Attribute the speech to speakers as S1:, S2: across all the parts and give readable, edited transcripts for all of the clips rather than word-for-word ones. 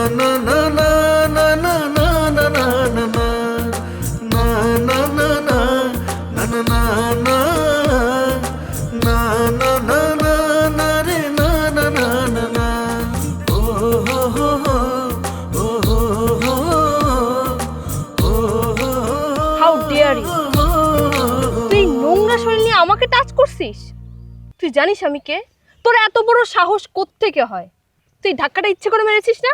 S1: How deer you! তুই নোংরা শরীর নিয়ে আমাকে টাচ করছিস? তুই জানিস আমি কে? তোর এত বড় সাহস কোত্থেকে হয়? তুই ধাক্কাটা ইচ্ছে করে মেরেছিস না?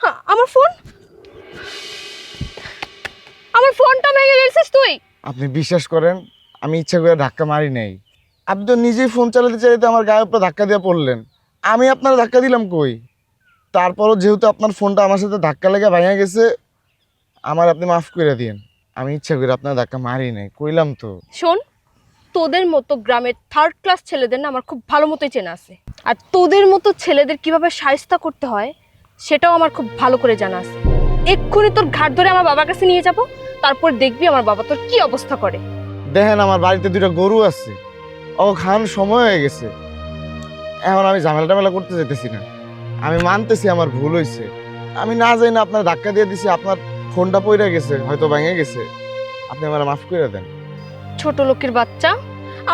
S1: হ্যাঁ, আমার ফোনটা ভেঙে ফেলছিস তুই।
S2: আপনি বিশ্বাস করেন আমি ইচ্ছা করে ধাক্কা মারি নাই। আপনি তো নিজেই ফোন চালাতে চালাতে আমার গায়ের উপর ধাক্কা দিয়ে পড়লেন। আমি আপনার ধাক্কা দিলাম কই? তারপরও যেহেতু আপনার ফোনটা আমার সাথে ধাক্কা লেগে ভেঙে গেছে, আমার আপনি মাফ করে দিন। আমি ইচ্ছা করে আপনার ধাক্কা মারি নাই, কইলাম তো।
S1: শোন, তোদের মতো গ্রামের থার্ড ক্লাস ছেলেদের না আমার খুব ভালো মতোই চেনা আছে, আর তোদের মতো ছেলেদের কিভাবে শায়েস্তা করতে হয় সেটাও আমার খুব ভালো করে জানা আছে। এক্ষুনি তোর ঘাট ধরে আমার বাবার কাছে নিয়ে যাব, তারপর দেখবি আমার বাবা তোর কি অবস্থা করে।
S2: দেখেন আমার বাড়িতে দুইটা গরু আছে, ও খান সময় হয়ে গেছে। এখন আমি ঝামেলা টামেলা করতে যেতেছি না। আমি মানতেছি আমার ভুল হয়েছে। আমি না যাই না আপনার ধাক্কা দিয়ে দিছি, আপনার ফোনটা পড়ে গেছে, হয়তো ভেঙে গেছে। আপনি আমার মাফ করে দেন।
S1: ছোট লোকের বাচ্চা,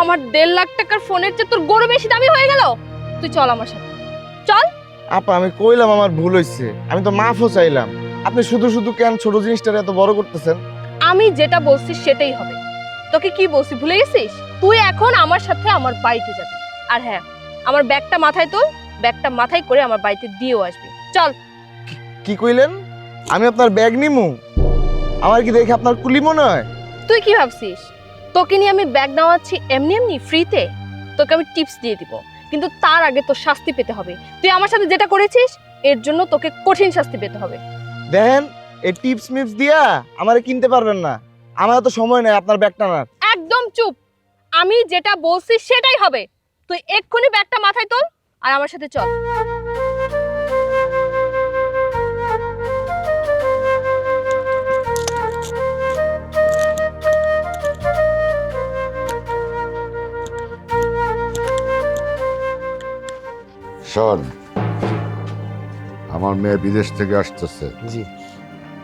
S1: আমার 1.5 লাখ টাকার ফোনের চেয়ে তোর গরু বেশি দামি হয়ে গেল। তুই চল আমার সাথে, চল।
S2: আপা আমি কইলাম আমার ভুল হয়েছে, আমি তো মাফও চাইলাম। আপনি শুধু শুধু কেন ছোট জিনিসটা এত বড় করতেছেন?
S1: আমি যেটা বলছি সেটাই হবে। তোকে কি বলছি ভুলে গেছিস? তুই এখন আমার সাথে আমার বাড়িতে যাবি। আর হ্যাঁ, আমার ব্যাগটা মাথায় তোল, ব্যাগটা মাথায় করে আমার বাড়িতে দিয়েও আসবি। চল।
S2: কি কইলেন? আমি আপনার ব্যাগ নিমু? আমার কি দেখে আপনার কুলি মনে হয়?
S1: তুই কি ভাবছিস তোকে নিয়ে আমি ব্যাগ নেওয়াচ্ছি এমনি এমনি ফ্রিতে? তোকে আমি টিপস দিয়ে দিব, কিন্তু তার আগে তোর শাস্তি পেতে হবে। তুই আমার সাথে যেটা করেছিস এর জন্য তোকে কঠিন শাস্তি পেতে হবে।
S2: দেখেন, এই টিপস মিপস দিয়া আমারে কিনতে পারবেন না। আমার তো সময় নাই আপনার ব্যাগ টানার।
S1: একদম চুপ! আমি যেটা বলছি সেটাই হবে। তুই এক্ষুনি ব্যাগটা মাথায় তোল আর আমার সাথে চল।
S3: শোন, আমার মেয়ে বিদেশ থেকে আসতেছে,
S4: জি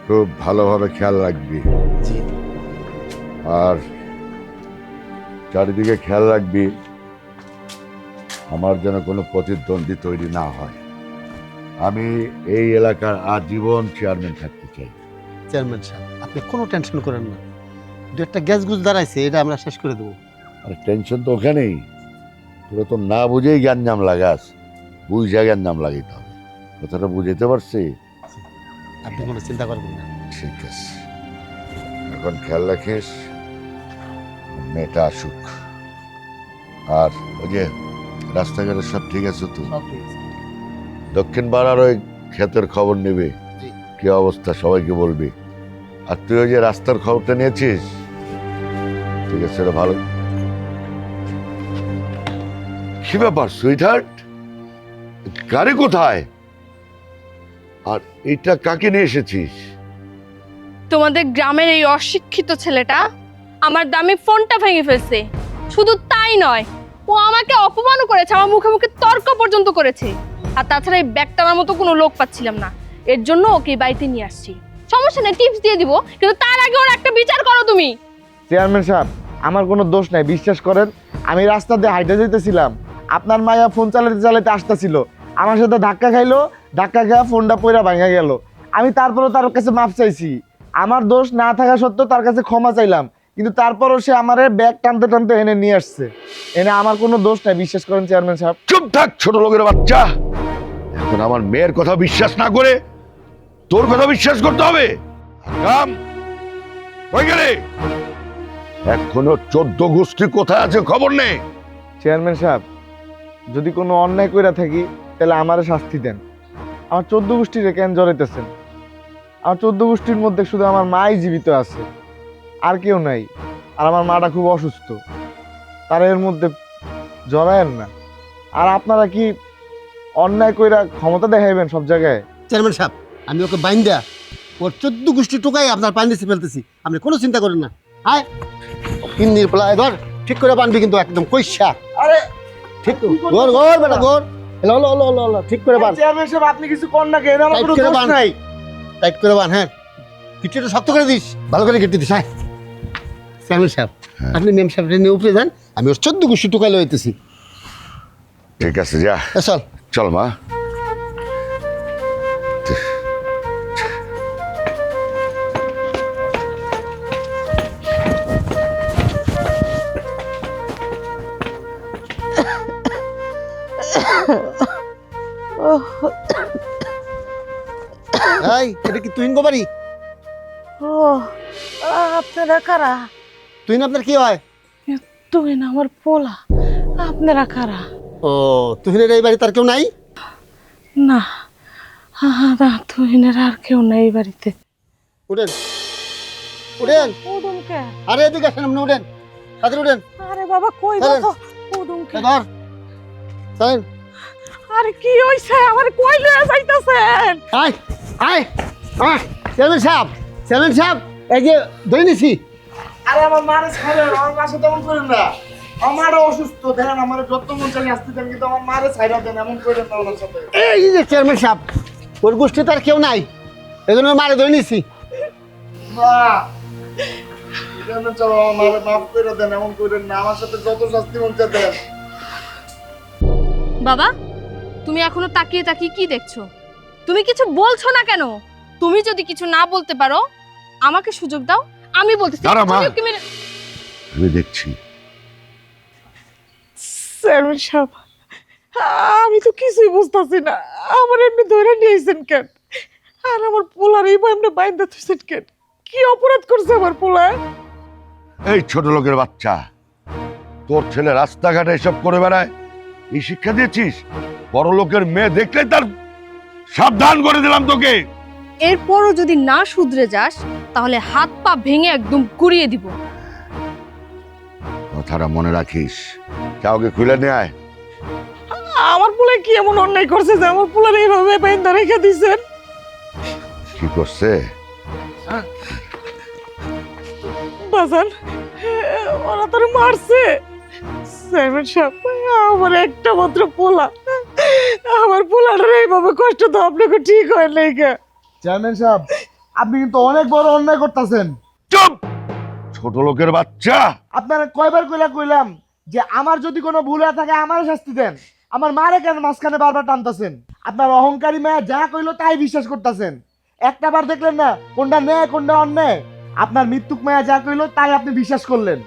S3: খুব ভালোভাবে খেয়াল রাখবি।
S4: জি
S3: আর চারিদিকে খেয়াল রাখবি আমার যেন কোনো প্রতিদ্বন্দ্বী তৈরি না হয়। আমি এই এলাকার আজীবন চেয়ারম্যান থাকতে চাই।
S4: চেয়ারম্যান সাহেব, আপনি কোনো টেনশন করেন না। দু একটা গ্যাস গুজ দাঁড়াইছে, এটা আমরা শেষ করে দেবো।
S3: আর টেনশন তো ওখানেই, তোরা তো না বুঝেই জ্ঞানজাম লাগাস, বুঝে জ্ঞানজাম লাগাইতে হবে। কথাটা বুঝাইতে পারছি?
S4: আপনি কোনো চিন্তা করবেন না।
S3: ঠিক আছে, এখন খেয়াল রাখিস মেয়েটা আসুক। আর ওই যে রাস্তাঘাটে সব ঠিক আছে তো?
S4: সব ঠিক আছে।
S3: দক্ষিণ পাড়ার ওই ক্ষেতের খবর নেবে,
S4: জি।
S3: কি অবস্থা সবাইকে বলবি। আর তুই ওই যে রাস্তার খবরটা নিয়েছিস? ঠিক আছে, এটা ভালো। কি ব্যাপার সুইটহার্ট, গাড়ি কোথায়? আর এইটা কাকে নিয়ে এসেছিস?
S1: তোমাদের গ্রামের এই অশিক্ষিত ছেলেটা আমার দামি ফোনটা ভেঙে ফেলছে। শুধু তাই নয়, ও আমাকে অপমানও করেছে, আমার মুখে মুখে তর্ক পর্যন্ত করেছে। আর তাছাড়া এই ব্যাগ টানার মতো কোনো লোক পাচ্ছিলাম না, এর জন্য ওকে বাড়িতে নিয়ে আসছি। সমস্যা নেই, টিপস দিয়ে দিব, কিন্তু তার আগে ওর একটা বিচার করো তুমি।
S2: চেয়ারম্যান সাহেব, আমার কোনো দোষ নাই, বিশ্বাস করেন। আমি রাস্তা দিয়ে হাইটে যেতেছিলাম, আপনার মায়া ফোন চালাতে চালাতে আসতেছিল, আমার সাথে ধাক্কা খাইলো, ধাক্কা খাওয়া ফোনটা পয়রা ভাঙা গেল। আমি তারপরও তার কাছে মাফ চাইছি। আমার দোষ না থাকা সত্ত্বেও তার কাছে ক্ষমা চাইলাম, কিন্তু তারপরও সে আমার ব্যাগ টানতে টানতে এনে নিয়ে আসছে। এনে আমার কোনো দোষ নাই, বিশ্বাস করেন চেয়ারম্যান সাহেব।
S3: চুপ থাক ছোট লোকের বাচ্চা। এখন আমার মেয়ের কথা বিশ্বাস না করে তোর কথা বিশ্বাস করতে হবে? কাম ওই গেলে এখনো 14 গোষ্ঠী কোথায় আছে খবর নেই।
S2: চেয়ারম্যান সাহেব, যদি কোনো অন্যায় কইরা থাকি তাহলে আমারে শাস্তি দেন। আমার 14 গোষ্ঠীরে কেন জড়াইতেছেন? আমার 14 গোষ্ঠীর মধ্যে শুধু আমার মাই জীবিত আছে, আর কেউ নাই। আর আমার মাটা খুব অসুস্থ, তারা এর মধ্যে জড়ায়েন না। আর আপনারা কি অন্যায় কইরা ক্ষমতা দেখাইবেন সব জায়গায়?
S4: চেয়ারম্যান সাহেব, আমি ওকে বাইন্দা ওর 14 গোষ্ঠী টোকাই আপনার পানি দিতে ফেলতেছি, আপনি কোনো চিন্তা করেন না। হ্যাঁ, কিন্নির প্লায় ধর, ঠিক করে বানবি কিন্তু একদম কইসা।
S2: আরে
S4: ঠিক গোর গোর বেটা গোর। লো লো লো লো লো ঠিক করে বান
S2: চেয়ারম্যান সাহেব আপনি কিছু কর না কেন, আমার
S4: টাইট
S2: কোনো
S4: করে
S2: দোষ
S4: বান।
S2: নাই।
S4: টাইট করে বান, হ্যাঁ গিট্টিটা শক্ত করে দিস, ভালো করে গিট্টি দিস। হ্যাঁ চেয়ারম্যান সাহেব আপনি মেম সাহেবটা নিয়ে উপরে যান, আমি ওর 14 গোষ্ঠী টুকাই লইতেছি।
S3: ঠিক আছে যা,
S4: চল
S3: চল মা।
S4: এই এটা কি তুহিন গোবারি?
S5: ও আপনারা কারা?
S4: তুহিন আপনার কি হয়?
S5: তুই না আমার পোলা, আপনারা কারা?
S4: ও তুহিনের এই বাড়ি তার কেউ নাই?
S5: না না, তুহিনের আর কেউ নাই এই বাড়িতে।
S4: উঠেন উঠেন,
S5: উদুমকে,
S4: আরে এদিকে আসেন, আপনি উঠেন, সাথে উঠেন।
S5: আরে বাবা কই
S4: চলেন।
S5: বাবা উদুমকে।
S4: ধর চলেন।
S5: আরে কি হইছে, আমার কই লয়ে যাইতাছেন?
S4: আয় আয় আয় চেয়ারম্যান সাহেব, চেয়ারম্যান সাহেব এই যে ধরে নিছি।
S2: আরে আমার মারে ছাড়েন, আমার মার সাথে এমন করেন না। আমারও অসুস্থ, দেখেন আমার যত মন চাই আসতে দেন, কিন্তু আমার মারে ছাইড়া দেন, এমন করেন না আমার সাথে।
S4: এই যে চেয়ারম্যান সাহেব, ওর গোষ্ঠী তার কেউ নাই, এই জন্য মারে ধরে নিছি।
S2: মা চেয়ারম্যান সাহেব আমার মারে মাফ করে দেন, এমন করেন না, আমার সাথে যত শাস্তি মন চাই দেন।
S1: বাবা, তুমি এখনো তাকিয়ে তাকিয়ে কি দেখছো? তুমি কিছু বলছো না কেন? তুমি যদি কিছু না বলতে পারো আমাকে সুযোগ দাও, আমি বলতেছি।
S3: দাঁড়া মা।
S1: তুমি কি মেরে-
S3: আমি দেখছি।
S5: চেয়ারম্যান সাহেব আমি তো কিছুই বুঝতাছি না, আমার এমনি ধরে নিয়েছেন কেন? আর আমার পোলার এই এমনি বাইন্দা থইছেন কেন? কি অপরাধ করছে আমার পোলা?
S3: এই ছোট লোকের বাচ্চা, তোর ছেলে রাস্তাঘাটে এসব করে বেড়ায়, এই শিক্ষা দিয়েছিস? বড় লোকের মেয়ে দেখলে তার সাবধান করে দিলাম তোকে।
S1: এরপরও যদি না শুধরে যাস তাহলে হাত পা ভেঙে একদম গুড়িয়ে দিব।
S3: কথাটা মনে রাখিস। কাউকে খুলে নিয়ে আয়।
S5: আমার পোলা কি এমন অন্যায় করছে যে আমার পোলার এইভাবে বাইন্দা রেখে দিছেন?
S3: কি করছে?
S5: বাজান ওরা তোর মারছে। চেয়ারম্যান সাহেব আমার একটা মাত্র পোলা, আমার পোলাটার এইভাবে কষ্ট তো আপনাকে ঠিক হয় নাই কে?
S2: চেয়ারম্যান সাহেব আপনি কিন্তু অনেক বড় অন্যায় করতেছেন।
S3: চুপ! ছোট লোকের বাচ্চা।
S2: আপনারা কয়বার কইলাম যে আমার যদি কোনো ভুল হয়ে থাকে আমার শাস্তি দেন, আমার মারে কেন মাঝখানে বারবার টানতেছেন? আপনার অহংকারী মেয়ে যা কইলো তাই বিশ্বাস করতেছেন। একটা বার দেখলেন না কোনটা ন্যায় কোনটা অন্যায়? আপনার মৃত্যুক মায়া যা কইলো তাই আপনি বিশ্বাস করলেন।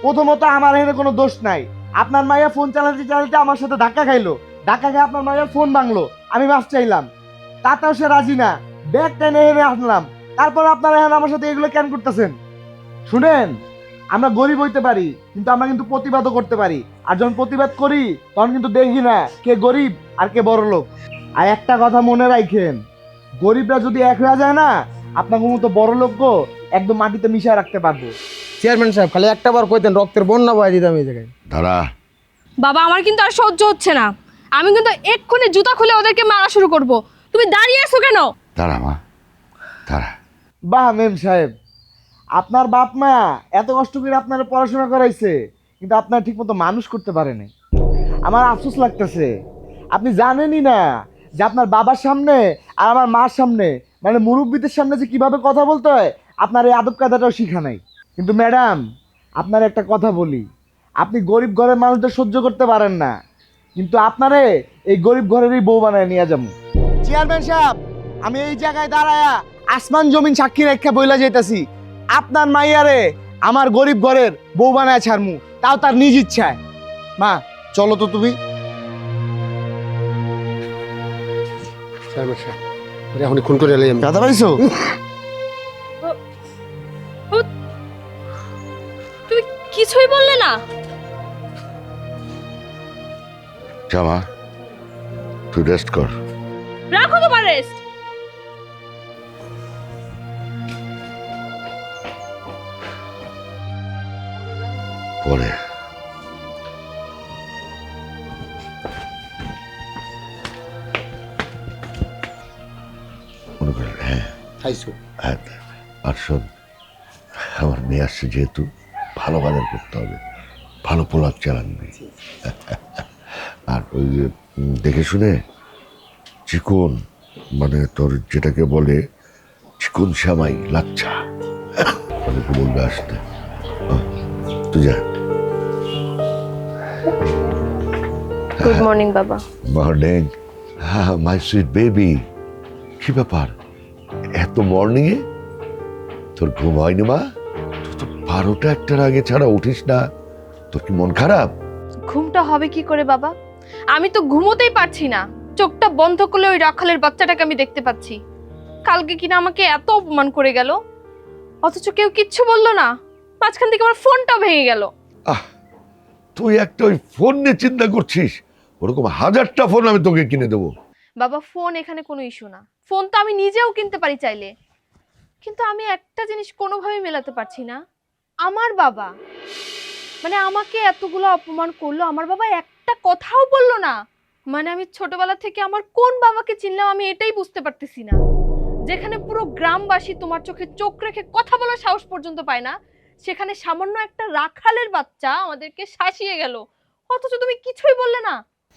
S2: প্রথমত আমার এখানে কোনো দোষ নাই। আপনার মাইয়া ফোন চালাতে চালাতে আমার সাথে ধাক্কা খাইলো, ধাক্কা খেয়ে আপনার মাইয়ার ফোন ভাঙলো, আমি মাফ চাইলাম, তাতেও সে রাজি না, ব্যাগ টেনে এনে আসলাম। তারপর আপনারা এখন আমার সাথে এগুলো কেন করতেছেন? শুনেন, আমরা গরিব হইতে পারি কিন্তু আমরা কিন্তু প্রতিবাদও করতে পারি। আর যখন প্রতিবাদ করি তখন কিন্তু দেখি না কে গরিব আর কে বড় লোক। আর একটা কথা মনে রাখেন, গরিবরা যদি এক হয়ে যায় না, আপনার মতো বড় লোকও একদম মাটিতে মিশিয়ে রাখতে পারবো।
S6: চেয়ারম্যান সাহেব খালি একটা বার কইতেন, রক্তের বন্যা বয়ে দিতাম এই জায়গায়।
S3: দাঁড়া।
S1: বাবা, আমার কিন্তু আর সহ্য হচ্ছে না। আমি কিন্তু এক্ষুনি জুতা খুলে ওদেরকে মারা শুরু করব। তুমি দাঁড়িয়ে আছো কেন?
S3: দাঁড়া মা, দাঁড়া।
S2: বাহ মেম সাহেব, আপনার বাপ মা এত কষ্ট করে আপনারা পড়াশোনা করাইছে কিন্তু আপনারা ঠিক মতো মানুষ করতে পারেনি। আমার আফসোস লাগতেছে, আপনি জানেনই না যে আপনার বাবার সামনে আর আমার মার সামনে, মানে মুরব্বীদের সামনে যে কিভাবে কথা বলতে হয় আপনার এই আদব কায়দাটাও শিখা নাই। কিন্তু ম্যাডাম আপনার একটা কথা বলি, আপনি গরিব ঘরের মানুষদের সহ্য করতে পারেন না, কিন্তু আপনারে এই গরিব ঘরেরই বউ বানায় নিয়ে যাবো। চেয়ারম্যান সাহেব, আমি এই জায়গায় দাঁড়ায়া আসমান জমিন সাক্ষী রেখা বইলা যাইতাছি, আপনার মাইয়ারে আমার গরিব ঘরের বউ বানায় ছাড়মু, তাও তার নিজ ইচ্ছায়। মা চলো তো তুমি।
S4: চেয়ারম্যান সাহেব ওরে এখন খুন করে এলাই আমি।
S2: দাদা পাইছো?
S1: তুমি কিছুই বললে না?
S3: জামা, তুই রেস্ট কর।
S1: রাখো তোমার রেস্ট।
S3: পরে মনে করেন। হ্যাঁ
S4: খাইছো?
S3: হ্যাঁ। আর শোন, আমার মেয়ে আসছে যেহেতু ভালো বাজার করতে হবে, ভালো পোলার চালানবি। আর ওই যে দেখে শুনে চিকন, মানে তোর যেটাকে বলে চিকন শ্যামাই লাচ্ছা, অনেকে বলবে আসতে। তুই যা।
S1: গুড মর্নিং বাবা।
S3: মর্নিং। মাই সুইট বেবি, কি ব্যাপার এত মর্নিংয়ে? তোর ঘুম হয়নি মা? তুই তো 12টা 1টার আগে ছাড়া উঠিস না, তোর কি মন খারাপ?
S1: ঘুমটা হবে কি করে বাবা? আমি তো ঘুমোতেই পারছি না, চোখটা বন্ধ করলে ওই রাখালের বাচ্চাটাকে আমি দেখতে পাচ্ছি। কালকে কিনা আমাকে এত অপমান করে গেল, অথচ কেউ কিচ্ছু বললো না। মাঝখান থেকে আমার ফোনটাও ভেঙে গেল।
S3: তুই একটা ওই ফোন নিয়ে চিন্তা করছিস, ওরকম 1000টা ফোন আমি তোকে কিনে দেবো।
S1: বাবা ফোন এখানে কোনো ইস্যু না, ফোন তো আমি নিজেও কিনতে পারি চাইলে। কিন্তু আমি একটা জিনিস কোনোভাবেই মেলাতে পারছি না, আমার বাবা মানে আমাকে এতগুলো অপমান করলো, আমার বাবা একটা কথাও বললো না। মানে আমি ছোটবেলা থেকে আমার কোন বাবাকে চিনলাম আমি এটাই বুঝতে পারতেছি না। যেখানে পুরো গ্রামবাসী তোমার চোখে চোখ রেখে কথা বলার সাহস পর্যন্ত পায় না, সেখানে সামান্য একটা রাখালের বাচ্চা আমাদেরকে শাসিয়ে গেল, অথচ তুমি কিছুই বললে না।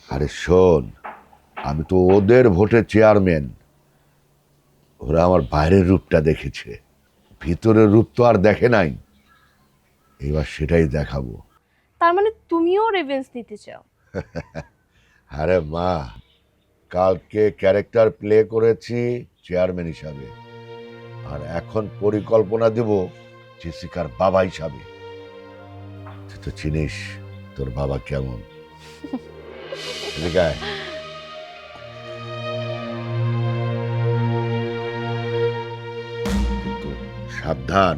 S3: আরে শোন, আমি তো ওদের ভোটে চেয়ারম্যান, ওরা আমার বাইরের রূপটা দেখেছে, ভিতরের রূপ তো আর দেখে নাই। এবার সেটাই দেখাবো।
S1: তার মানে তুমিও রেভেন্স নিতে চাও?
S3: আরে মা, কালকে ক্যারেক্টার প্লে করেছি চেয়ারম্যান হিসাবে, আর এখন পরিকল্পনা দেব জেসিকার বাবা হিসাবে। তুই তো চিনিস তোর বাবা কেমন। এদিকে আয়। কিন্তু সাবধান,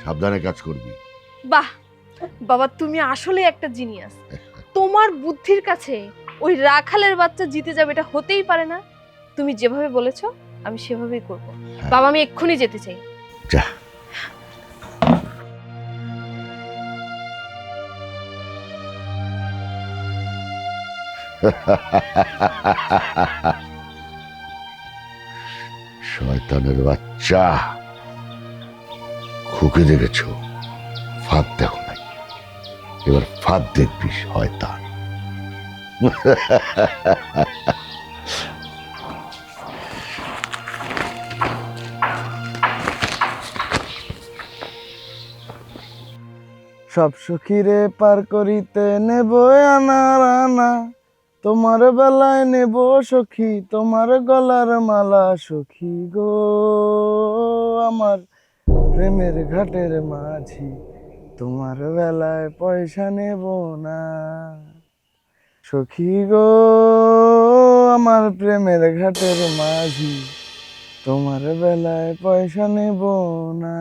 S3: সাবধানে কাজ করবি।
S1: বাহ বাবা, তুমি আসলে একটা জিনিয়াস। তোমার বুদ্ধির কাছে ওই রাখালের বাচ্চা জিতে যাবে এটা হতেই পারে না। তুমি যেভাবে বলেছো আমি সেভাবেই করব। বাবা আমি এক্ষুনি যেতে চাই।
S3: যা। শয়তানের বাচ্চা, খুকে দেখেছো, ফাঁদ দেখো নাই, এবার ফাঁদ দেখবি শয়তান।
S2: সব সখীরে পার করিতে নেব আনার আনা, তোমার বেলায় নেব সখী তোমার গলার মালা। সখী গো আমার প্রেমের ঘাটের মাঝি, তোমার বেলায় পয়সা নেব না। সখী গো আমার প্রেমের ঘাটের মাঝি, তোমার বেলায় পয়সা নেব না।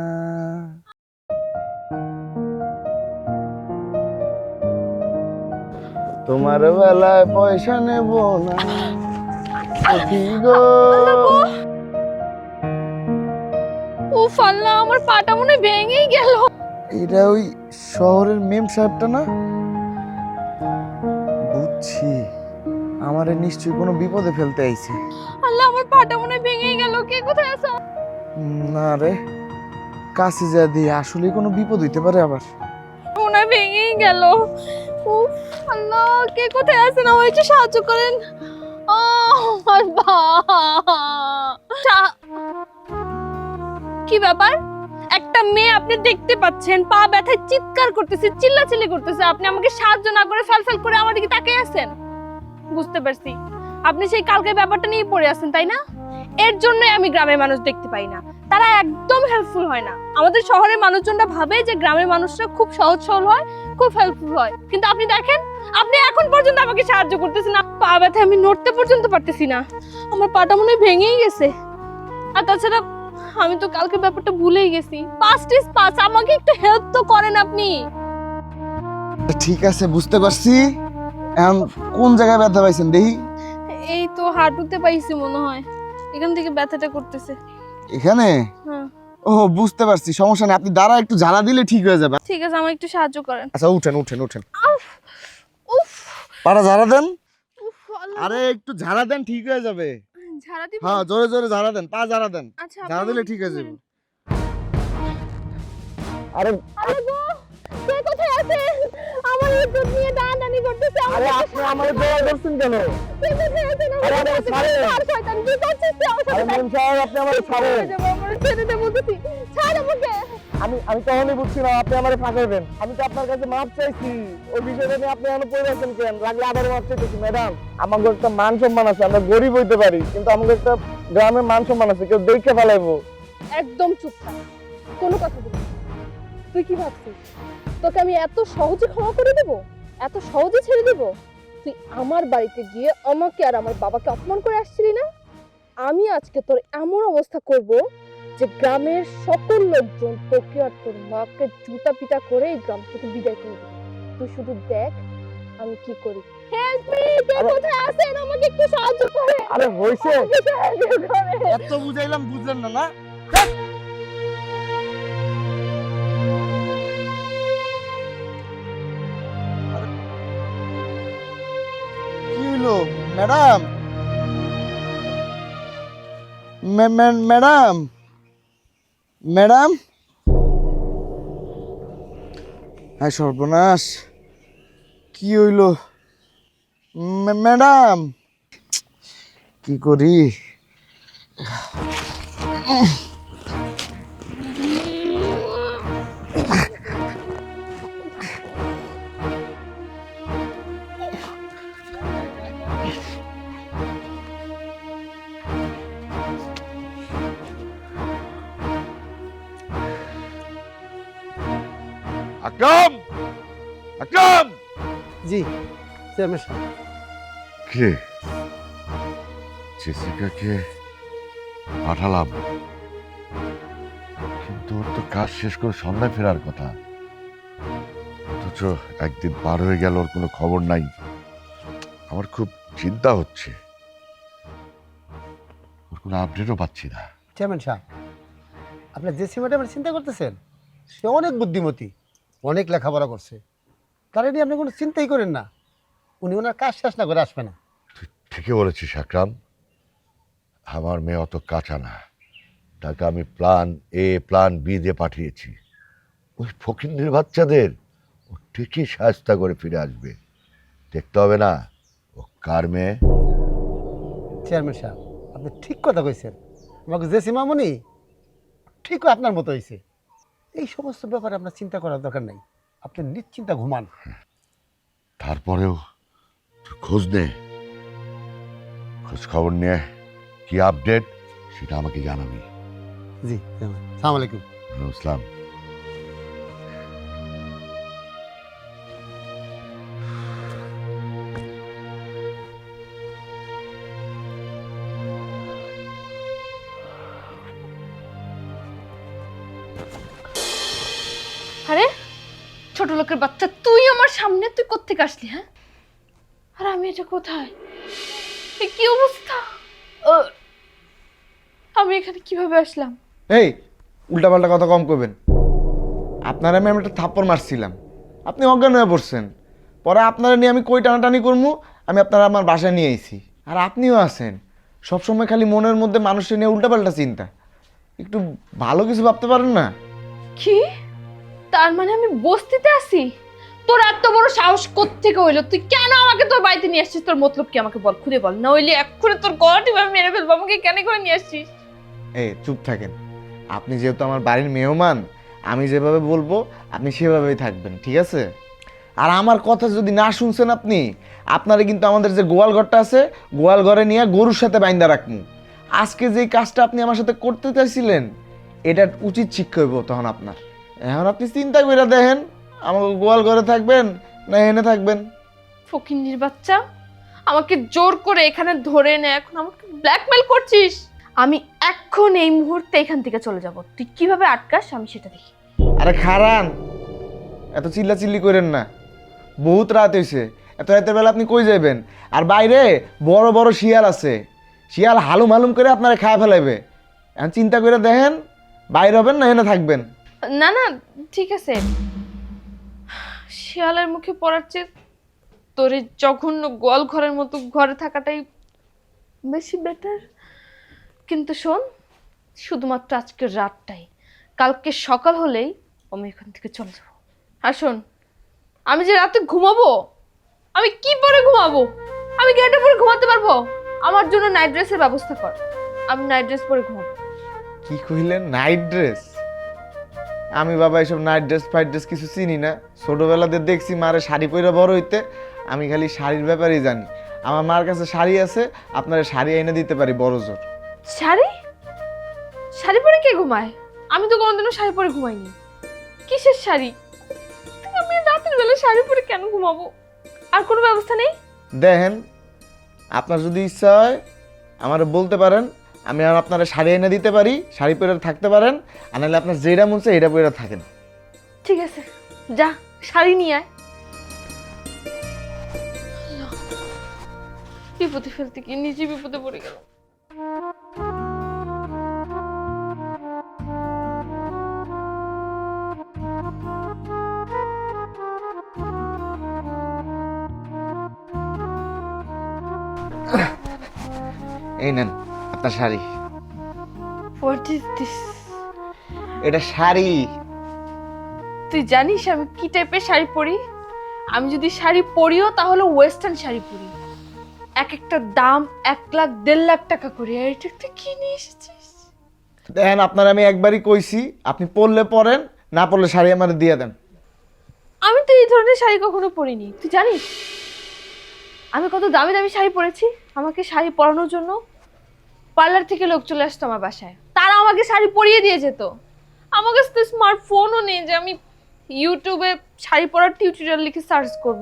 S2: তোমার বেলায় পয়সা নেব না সখী গো।
S1: উফ আল্লাহ, আমার পাটা মনে হয় ভেঙেই গেল।
S2: এটা ওই শহরের মেম সাহেবটা না? বুঝছি, আমারে নিশ্চয়ই কোনো বিপদে ফেলতে আইছে।
S1: আল্লাহ, আমার পাটা মনে হয় ভেঙেই গেল। কে কোথায় আছো?
S2: না রে, কাছে যা দিয়ে আসলে কোনো বিপদ হইতে পারে আবার।
S1: মনে হয় ভেঙেই গেল। উফ আল্লাহ, কে কোথায় আছেন? আমায় একটু সাহায্য করেন। আমার পা। কি ব্যাপার? একটা মেয়ে আপনি দেখতে পাচ্ছেন পা ব্যথায় চিৎকার করতেছে, চিল্লাচিল্লি করতেছে, আপনি আমাকে সাহায্য না করে ফেলফেল করে আমার দিকে তাকিয়ে আছেন। বুঝতে পারছি আপনি সেই কালকের ব্যাপারটা নিয়ে পড়ে আছেন, তাই না? এর জন্যই আমি গ্রামের মানুষ দেখতে পাই না, তারা একদম হেল্পফুল হয় না। আমাদের শহরের মানুষজনরা ভাবে যে গ্রামের মানুষরা খুব সহজ সরল হয়, খুব হেল্পফুল হয়, কিন্তু আপনি দেখেন আপনি এখন পর্যন্ত আমাকে সাহায্য করতেছেন না। পা ব্যথায় আমি নড়তে পর্যন্ত পারতেছি না, আমার পাটা মনে হয় ভেঙেই গেছে। আর তাছাড়া আমি তো কালকে ব্যাপারটা ভুলেই গেছি। পাস্ট ইজ পাস্ট, আমাকে একটু হেল্প তো করেন আপনি।
S2: ঠিক আছে, বুঝতে পারছি। এখন কোন জায়গায় ব্যথা পাইছেন দেখি?
S1: এই তো হাঁটুতে পাইছি মনে হয়, এখান থেকে ব্যথাটা করতেছে।
S2: এখানে?
S1: হ্যাঁ
S2: ও বুঝতে পারছি, সমস্যা নেই, আপনি দাঁড়া একটু ঝাড়া দিলে ঠিক হয়ে যাবে।
S1: ঠিক আছে, আমাকে একটু সাহায্য করেন।
S2: আচ্ছা উঠেন উঠেন উঠেন,
S1: উফ
S2: পাড়া ঝাড়া দেন।
S1: উফ আল্লাহ,
S2: আরে একটু ঝাড়া দেন, ঠিক হয়ে যাবে।
S1: ঝাড়া দিব?
S2: হ্যাঁ জোরে জোরে ঝাড়া দেন, পা ঝাড়া দেন,
S1: আচ্ছা
S2: ঝাড়া
S1: আপনি
S2: দিলে
S1: আমাকে
S2: ঠিক হয়ে
S1: একটু
S2: যাবে। আরে
S1: আরে গো, কে কোথায় আছেন? আমার ইজ্জত নিয়ে টানাটানি করতেছে।
S2: আরে আপনি আমারে দৌড়া ধরছেন কেন?
S1: কে কোথায় আছেন?
S2: আরে আমারে ছাড়েন।
S1: আর শয়তান কি করছিস তুই আমার
S2: আরে
S1: সাথে?
S2: ম্যাম সাহেব আপনি আমারে ছাড়েন।
S1: আমার ছেড়ে দে বলতেছি। ছাড় আমাকে।
S2: আমি তখনই বুঝছিলাম আপনি আমারে ফাঁসাইবেন। আমি তো আপনার কাছে মাপ চাইছি। ওই বিষয়টা নিয়ে আপনি এখনো পড়ে আছেন কেন? লাগলে আবার মাপ চাইতেছি ম্যাডাম। আমাদের একটা মান সম্মান আছে, আমরা গরিব হইতে পারি কিন্তু আমাদের একটা গ্রামের মান সম্মান আছে, কেউ দেখে ফেলাইবো।
S1: একদম চুপ থাক, কোনো কথা বলবি না। তুই কি ভাবছিস তোকে আমি এত সহজে ক্ষমা করে দেব, এত সহজে ছেড়ে দেব? তুই আমার বাড়িতে গিয়ে আমাকে আর আমার বাবাকে অপমান করে আসছিলি না? আমি আজকে তোর এমন অবস্থা করব যে গ্রামের সকল লোকজন তোকে আর তোর মাকে জুতা পিটা করে এই গ্রাম থেকে বিদায় করে দেবে। তুই শুধু দেখ আমি কি করি। হেল্প মি, কে কোথায় আছেন? আমাকে একটু সাহায্য করে।
S2: আরে হইছে,
S1: আমাকে সাহায্য করে।
S2: এত বুঝাইলাম বুঝলেন না না? কি হইলো ম্যাডাম? ম্যাডাম ম্যাডাম, হ্যাঁ সর্বনাশ, কি হইলো ম্যাডাম? কি করি?
S3: আকরাম, আকরাম!
S4: জি চেয়ারম্যান সাহেব।
S3: কে? জেসিকাকে পাঠালাম, কিন্তু ওর তো কাজ শেষ করে সন্ধ্যায় ফেরার কথা। অথচ একদিন পার হয়ে গেল, ওর কোনো খবর নাই। আমার খুব চিন্তা হচ্ছে, ওর কোনো আপডেটও পাচ্ছি না।
S4: চেয়ারম্যান সাহেব, আপনার জেসি ম্যাডামের চিন্তা করতেছেন? সে অনেক বুদ্ধিমতী, অনেক লেখাপড়া করছে, তার নিয়ে আপনি কোনো চিন্তাই করেন না। উনি ওনার কাজ শেষ না করে আসবে না।
S3: তুই ঠিকই বলেছিস আকরাম, আমার মেয়ে অত কাঁচা না। তাকে আমি প্ল্যান এ প্ল্যান বি দিয়ে পাঠিয়েছি। ওই ফকিন্দের বাচ্চাদের ও ঠিকই সাহায্য করে ফিরে আসবে। দেখতে হবে না ও কার মেয়ে।
S4: চেয়ারম্যান সাহেব, আপনি ঠিক কথা কইছেন। আমাকে জেসি মামুনি ঠিক আপনার মতো হয়েছে। এই সমস্ত ব্যাপারে আপনার চিন্তা করার দরকার নাই, আপনি নিশ্চিন্তা ঘুমান।
S3: তারপরেও তুই খোঁজ নে, খোঁজ খবর নিয়ে কি আপডেট সেটা আমাকে জানাবি।
S4: জি চেয়ারম্যান, সালাম আলাইকুম।
S3: ইসলাম।
S1: আরে ছোট লোকের বাচ্চা, তুই আমার সামনে, তুই কোত্থেকে আসলি? হ্যাঁ, আর আমি এটা কোথায়? এ কি অবস্থা? আমি এখানে কিভাবে আসলাম?
S2: এই উল্টাপাল্টা কথা কম করবেন। আপনারা আমি একটা থাপ্পড় মারছিলাম, আপনি অজ্ঞান হয়ে পড়ছেন। পরে আপনারা নিয়ে আমি কই টানাটানি করবো, আমি আপনারা আমার বাসায় নিয়ে আইছি। আর আপনিও আছেন সবসময় খালি মনের মধ্যে মানুষের নিয়ে উল্টাপাল্টা চিন্তা। একটু ভালো কিছু ভাবতে পারেন না?
S1: কি? তার মানে আমি বস্তিতে আছি? তোর এত বড় সাহস কোত্থেকে হইলো? তুই কেন আমাকে তোর বাড়িতে নিয়ে আসছিস? তোর মতলব কি আমাকে বল, খুলে বল, না হইলে এক্ষুনি তোর গলাটি আমি মেরে ফেলবো। আমাকে কেন করে নিয়ে আসছিস?
S2: এই চুপ থাকেন, আপনি যেহেতু আমার বাড়ির মেহমান, আমি যেভাবে বলবো আপনি সেভাবেই থাকবেন, ঠিক আছে? আর আমার কথা যদি না শুনছেন আপনি, আপনারা কিন্তু আমাদের যে গোয়াল ঘরটা আছে, গোয়াল ঘরে নিয়ে গরুর সাথে বাইন্দা রাখমু। আজকে যে কাজটা আপনি আমার সাথে করতে চাইছিলেন, এটা উচিত শিক্ষা হইব তখন আপনার। এখন আপনি চিন্তা করে দেখেন, আমাকে গোয়াল ঘরে থাকবেন না এনে থাকবেন।
S1: ফকিন্নির বাচ্চা, আমাকে জোর করে এখানে ধরে এনে এখন আমাকে ব্ল্যাকমেল করছিস। আমি এখন এই মুহূর্তে এখান থেকে চলে যাব। তুই কিভাবে আটকাস আমি সেটা দেখি।
S2: আরে খারান, এত চিল্লাচিল্লি করেন না, বহুত রাত হয়েছে। এত রাতের বেলা আপনি কই যাবেন? আর বাইরে বড় বড় শিয়াল আছে, শিয়াল হালুম হালুম করে আপনারা খায় ফেলাইবে। এখন চিন্তা করে দেখেন, বাইরে হবেন না এনে থাকবেন।
S1: না না, ঠিক আছে, শিয়ালের মুখে পড়ার চেয়ে তোর এই জঘন্য গোয়াল ঘরের মতো ঘরে থাকাটাই বেশি বেটার। কিন্তু শোন, শুধুমাত্র আজকের রাতটাই, কালকে সকাল হলেই আমি এখান থেকে চলে যাব। আর শোন, আমি যে রাতে ঘুমাবো, আমি কি পরে ঘুমাবো? আমি কি এটা পরে ঘুমাতে পারবো? আমার জন্য নাইট ড্রেসের ব্যবস্থা কর, আমি নাইট ড্রেস পরে ঘুমাবো।
S2: কি কইলেন নাইট ড্রেস? আমি বাবা এসব নাইট ড্রেস ফাইট ড্রেস কিছু চিনি না। ছোটবেলাতে দেখছি মারে শাড়ি পরে বড় হইতে, আমি খালি শাড়ির ব্যাপারেই জানি। আমার মার কাছে শাড়ি আছে, আপনারা শাড়ি এনে দিতে পারি বড় জোর।
S1: শাড়ি? শাড়ি পরে কে ঘুমায়? আমি তো কোনোদিনও শাড়ি পরে ঘুমাইনি। কিসের শাড়ি? আমি রাতের বেলা শাড়ি পরে কেন ঘুমাবো? আর কোনো ব্যবস্থা নেই?
S2: দেখেন, আপনার যদি ইচ্ছা হয় আমার বলতে পারেন, আমি আর আপনারা শাড়ি এনে দিতে পারি, শাড়ি পরে থাকতে পারেন। আর নাহলে আপনার যেটা মন চায় এটা পরে থাকেন।
S1: ঠিক আছে, যা শাড়ি নিয়ে আয়। বিপদে ফেলতে গিয়ে নিজে বিপদে পড়ে গেল।
S2: এই নেন আপনার শাড়ি।
S1: What is this?
S2: এটা শাড়ি।
S1: তুই জানিস আমি কি টাইপের শাড়ি পরি? আমি যদি শাড়ি পরিও তাহলে ওয়েস্টার্ন শাড়ি পরি। এক একটা দাম 1 লাখ 1.5 লাখ টাকা করে। আর এটা তুই কি নিয়ে এসেছিস?
S2: দেখেন, আপনার আমি একবারই কইছি, আপনি পরলে পরেন, না পরলে শাড়ি আমার দিয়ে দেন।
S1: আমি তো এই ধরনের শাড়ি কখনো পরিনি, তুই জানিস? আমি কত দামি দামি শাড়ি পরেছি। আমাকে শাড়ি পরানোর জন্য পার্লার থেকে লোক চলে আসতো আমার বাসায়, তারা আমাকে শাড়ি পরিয়ে দিয়ে যেত। আমার কাছে তো স্মার্টফোনও নেই যে আমি ইউটিউবে শাড়ি পরার টিউটোরিয়াল লিখে সার্চ করব।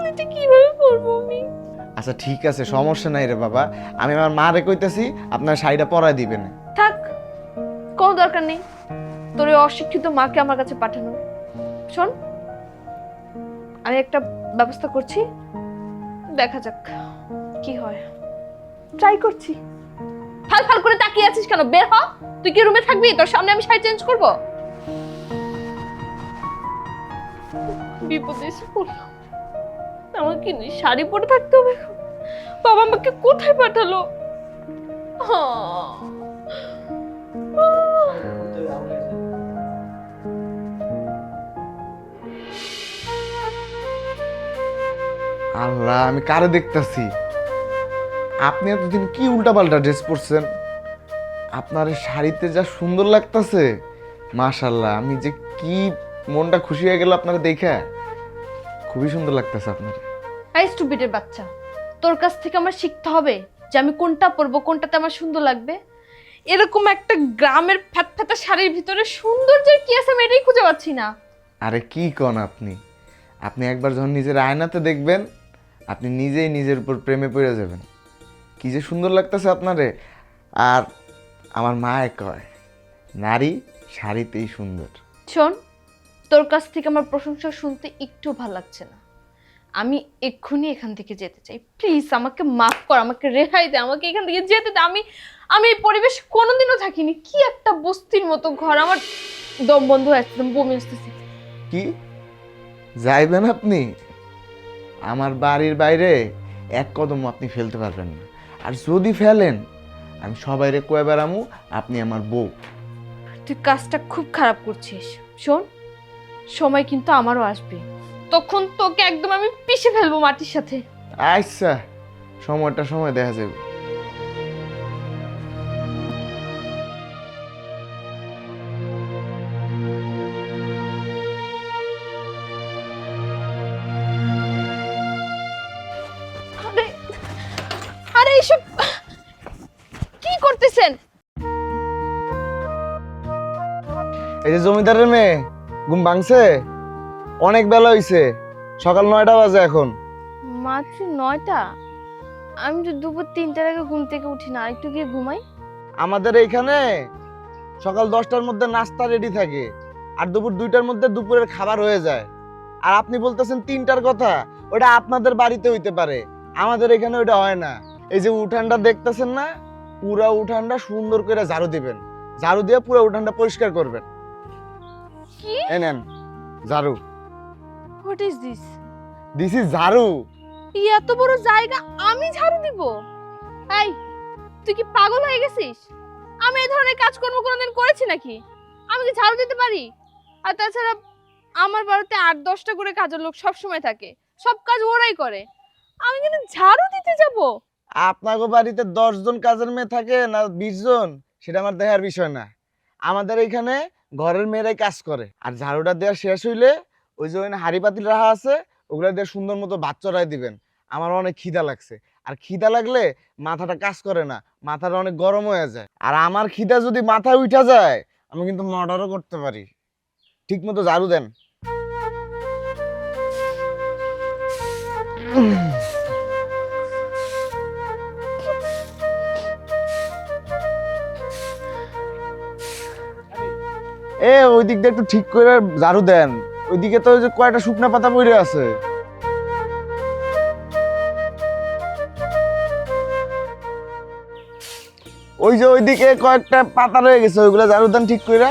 S1: এটা কিভাবে পরবো আমি?
S2: আচ্ছা ঠিক আছে, সমস্যা নাই রে বাবা, আমি আমার মারে কইতেছি আপনার শাড়িটা পরায় দিবেন।
S1: থাক, কোনো দরকার নেই তোর ওই অশিক্ষিত মাকে আমার কাছে পাঠানো। শোন, আমি একটা ব্যবস্থা করছি, দেখা যাক কি হয়। ট্রাই করছি। ফাল ফাল করে তাকিয়ে আছিস কেন? বের হ। তুই কি রুমে থাকবি? তোর সামনে আমি শাড়ি চেঞ্জ করব? বিপদে এসে পড়লাম। আমাকে নিয়ে শাড়ি পরে থাকতে হবে। বাবা আমাকে কোথায় পাঠালো?
S2: আল্লাহ, আমি কারে দেখতাছি? আপনি এতদিন কি উল্টাপাল্টা ড্রেস পরছেন? আপনার এই শাড়িতে যা সুন্দর লাগতাছে, মাশাআল্লাহ, আমি যে কি মনটা খুশি হয়ে গেল আপনারা দেখে। খুবই সুন্দর লাগতাছে আপনার।
S1: এই স্টুপিডের বাচ্চা, তোর কাছ থেকে আমার শিখতে হবে যে আমি কোনটা পরবো, কোনটাতে আমার সুন্দর লাগবে। এরকম একটা গ্রামের ফ্যাটফ্যাটা শাড়ির ভিতরে সৌন্দর্যের কি আছে আমি এটাই খুঁজে পাচ্ছি না।
S2: আরে কি কোন আপনি? আপনি একবার যখন নিজের আয়নাতে দেখবেন, আপনি নিজেই নিজের উপর প্রেমে পড়ে যাবেন। কি যে সুন্দর লাগতেছে আপনারে। আর আমার মায়ে কয়, নারী শাড়িতেই সুন্দর।
S1: শোন, তোর কাছ থেকে আমার প্রশংসা শুনতে একটু ভালো লাগছে না। আমি এক্ষুনি এখান থেকে যেতে চাই। প্লিজ আমাকে মাফ কর, আমাকে রেহাই দে, আমাকে এখান থেকে যেতে দে। আমি এই পরিবেশ কোনোদিনও থাকিনি। কি একটা বস্তির মতো ঘর। আমার দম বন্ধ হয়ে আসছে, বমি আসতেছে।
S2: কি যাইবেন আপনি? আমার বাড়ির বাইরে এক কদম আপনি ফেলতে পারবেন না। আর যদি ফেলেন, আমি সবাইরে কয়ে বেড়ামু আপনি আমার বউ।
S1: তুই কাজটা খুব খারাপ করছিস। শোন, সময় কিন্তু আমারও আসবে, তখন তোকে একদম আমি পিষে ফেলবো মাটির সাথে।
S2: আচ্ছা, সময়টা সময় দেখা যাবে।
S1: আরে আরে এইসব কি করতেছেন?
S2: এই যে জমিদারের মেয়ে, ঘুম ভাঙছে? অনেক বেলা হইছে, সকাল 9টা বাজে এখন।
S1: মাত্র 9টা? আমি তো দুপুর 3টার আগে ঘুম থেকে উঠি না, একটু গিয়ে ঘুমাই।
S2: আমাদের এইখানে সকাল 10টার মধ্যে নাস্তা রেডি থাকে, আর দুপুর 2টার মধ্যে দুপুরের খাবার হয়ে যায়। আর আপনি বলতেছেন 3টার কথা, ওটা আপনাদের বাড়িতে হইতে পারে, আমাদের এখানে ওটা হয় না। এই যে উঠানটা দেখতেছেন না, পুরা উঠানটা সুন্দর করে ঝাড়ু দিবেন, ঝাড়ু দিয়ে পুরো উঠানটা পরিষ্কার করবেন।
S1: কি?
S2: এই নেন ঝাড়ু।
S1: What is this?
S2: This is ঝাড়ু।
S1: এত বড় জায়গা আমি ঝাড়ু দিব? এই, তুই কি পাগল হয়ে গেছিস? আমি এই ধরনের কাজকর্ম কোনোদিন করেছি নাকি? আমি কি ঝাড়ু দিতে পারি? আর তাছাড়া আমার বাড়িতে 8-10টা করে কাজের লোক সব সময় থাকে, সব কাজ ওরাই করে। আমি কিন্তু ঝাড়ু দিতে যাব?
S2: আপনাকে বাড়িতে 10 জন কাজের মেয়ে থাকে না 20 জন, সেটা আমার দেখার বিষয় না। আমাদের এখানে ঘরের মেয়েরাই কাজ করে। আর ঝাড়ুটা দেওয়া শেষ হইলে ওই যে ওখানে হাঁড়ি পাতিল রাখা আছে, ওগুলা দিয়ে সুন্দর মতো ভাত চড়াই দিবেন। আমার অনেক খিদা লাগছে, আর খিদা লাগলে মাথাটা কাজ করে না, মাথাটা অনেক গরম হয়ে যায়। আর আমার খিদা যদি মাথায় উঠা যায়, আমি কিন্তু মার্ডারও করতে পারি। ঠিক মতো ঝাড়ু দেন। ওই দিক দিয়ে একটু ঠিক করে ঝাড়ু দেন। ওইদিকে তো ওই যে কয়টা শুকনা পাতা পড়ে আছে। ওই যে ওইদিকে কয়েকটা পাতা রয়ে গেছে, ওইগুলা ঝাড়ু দেন ঠিক করে।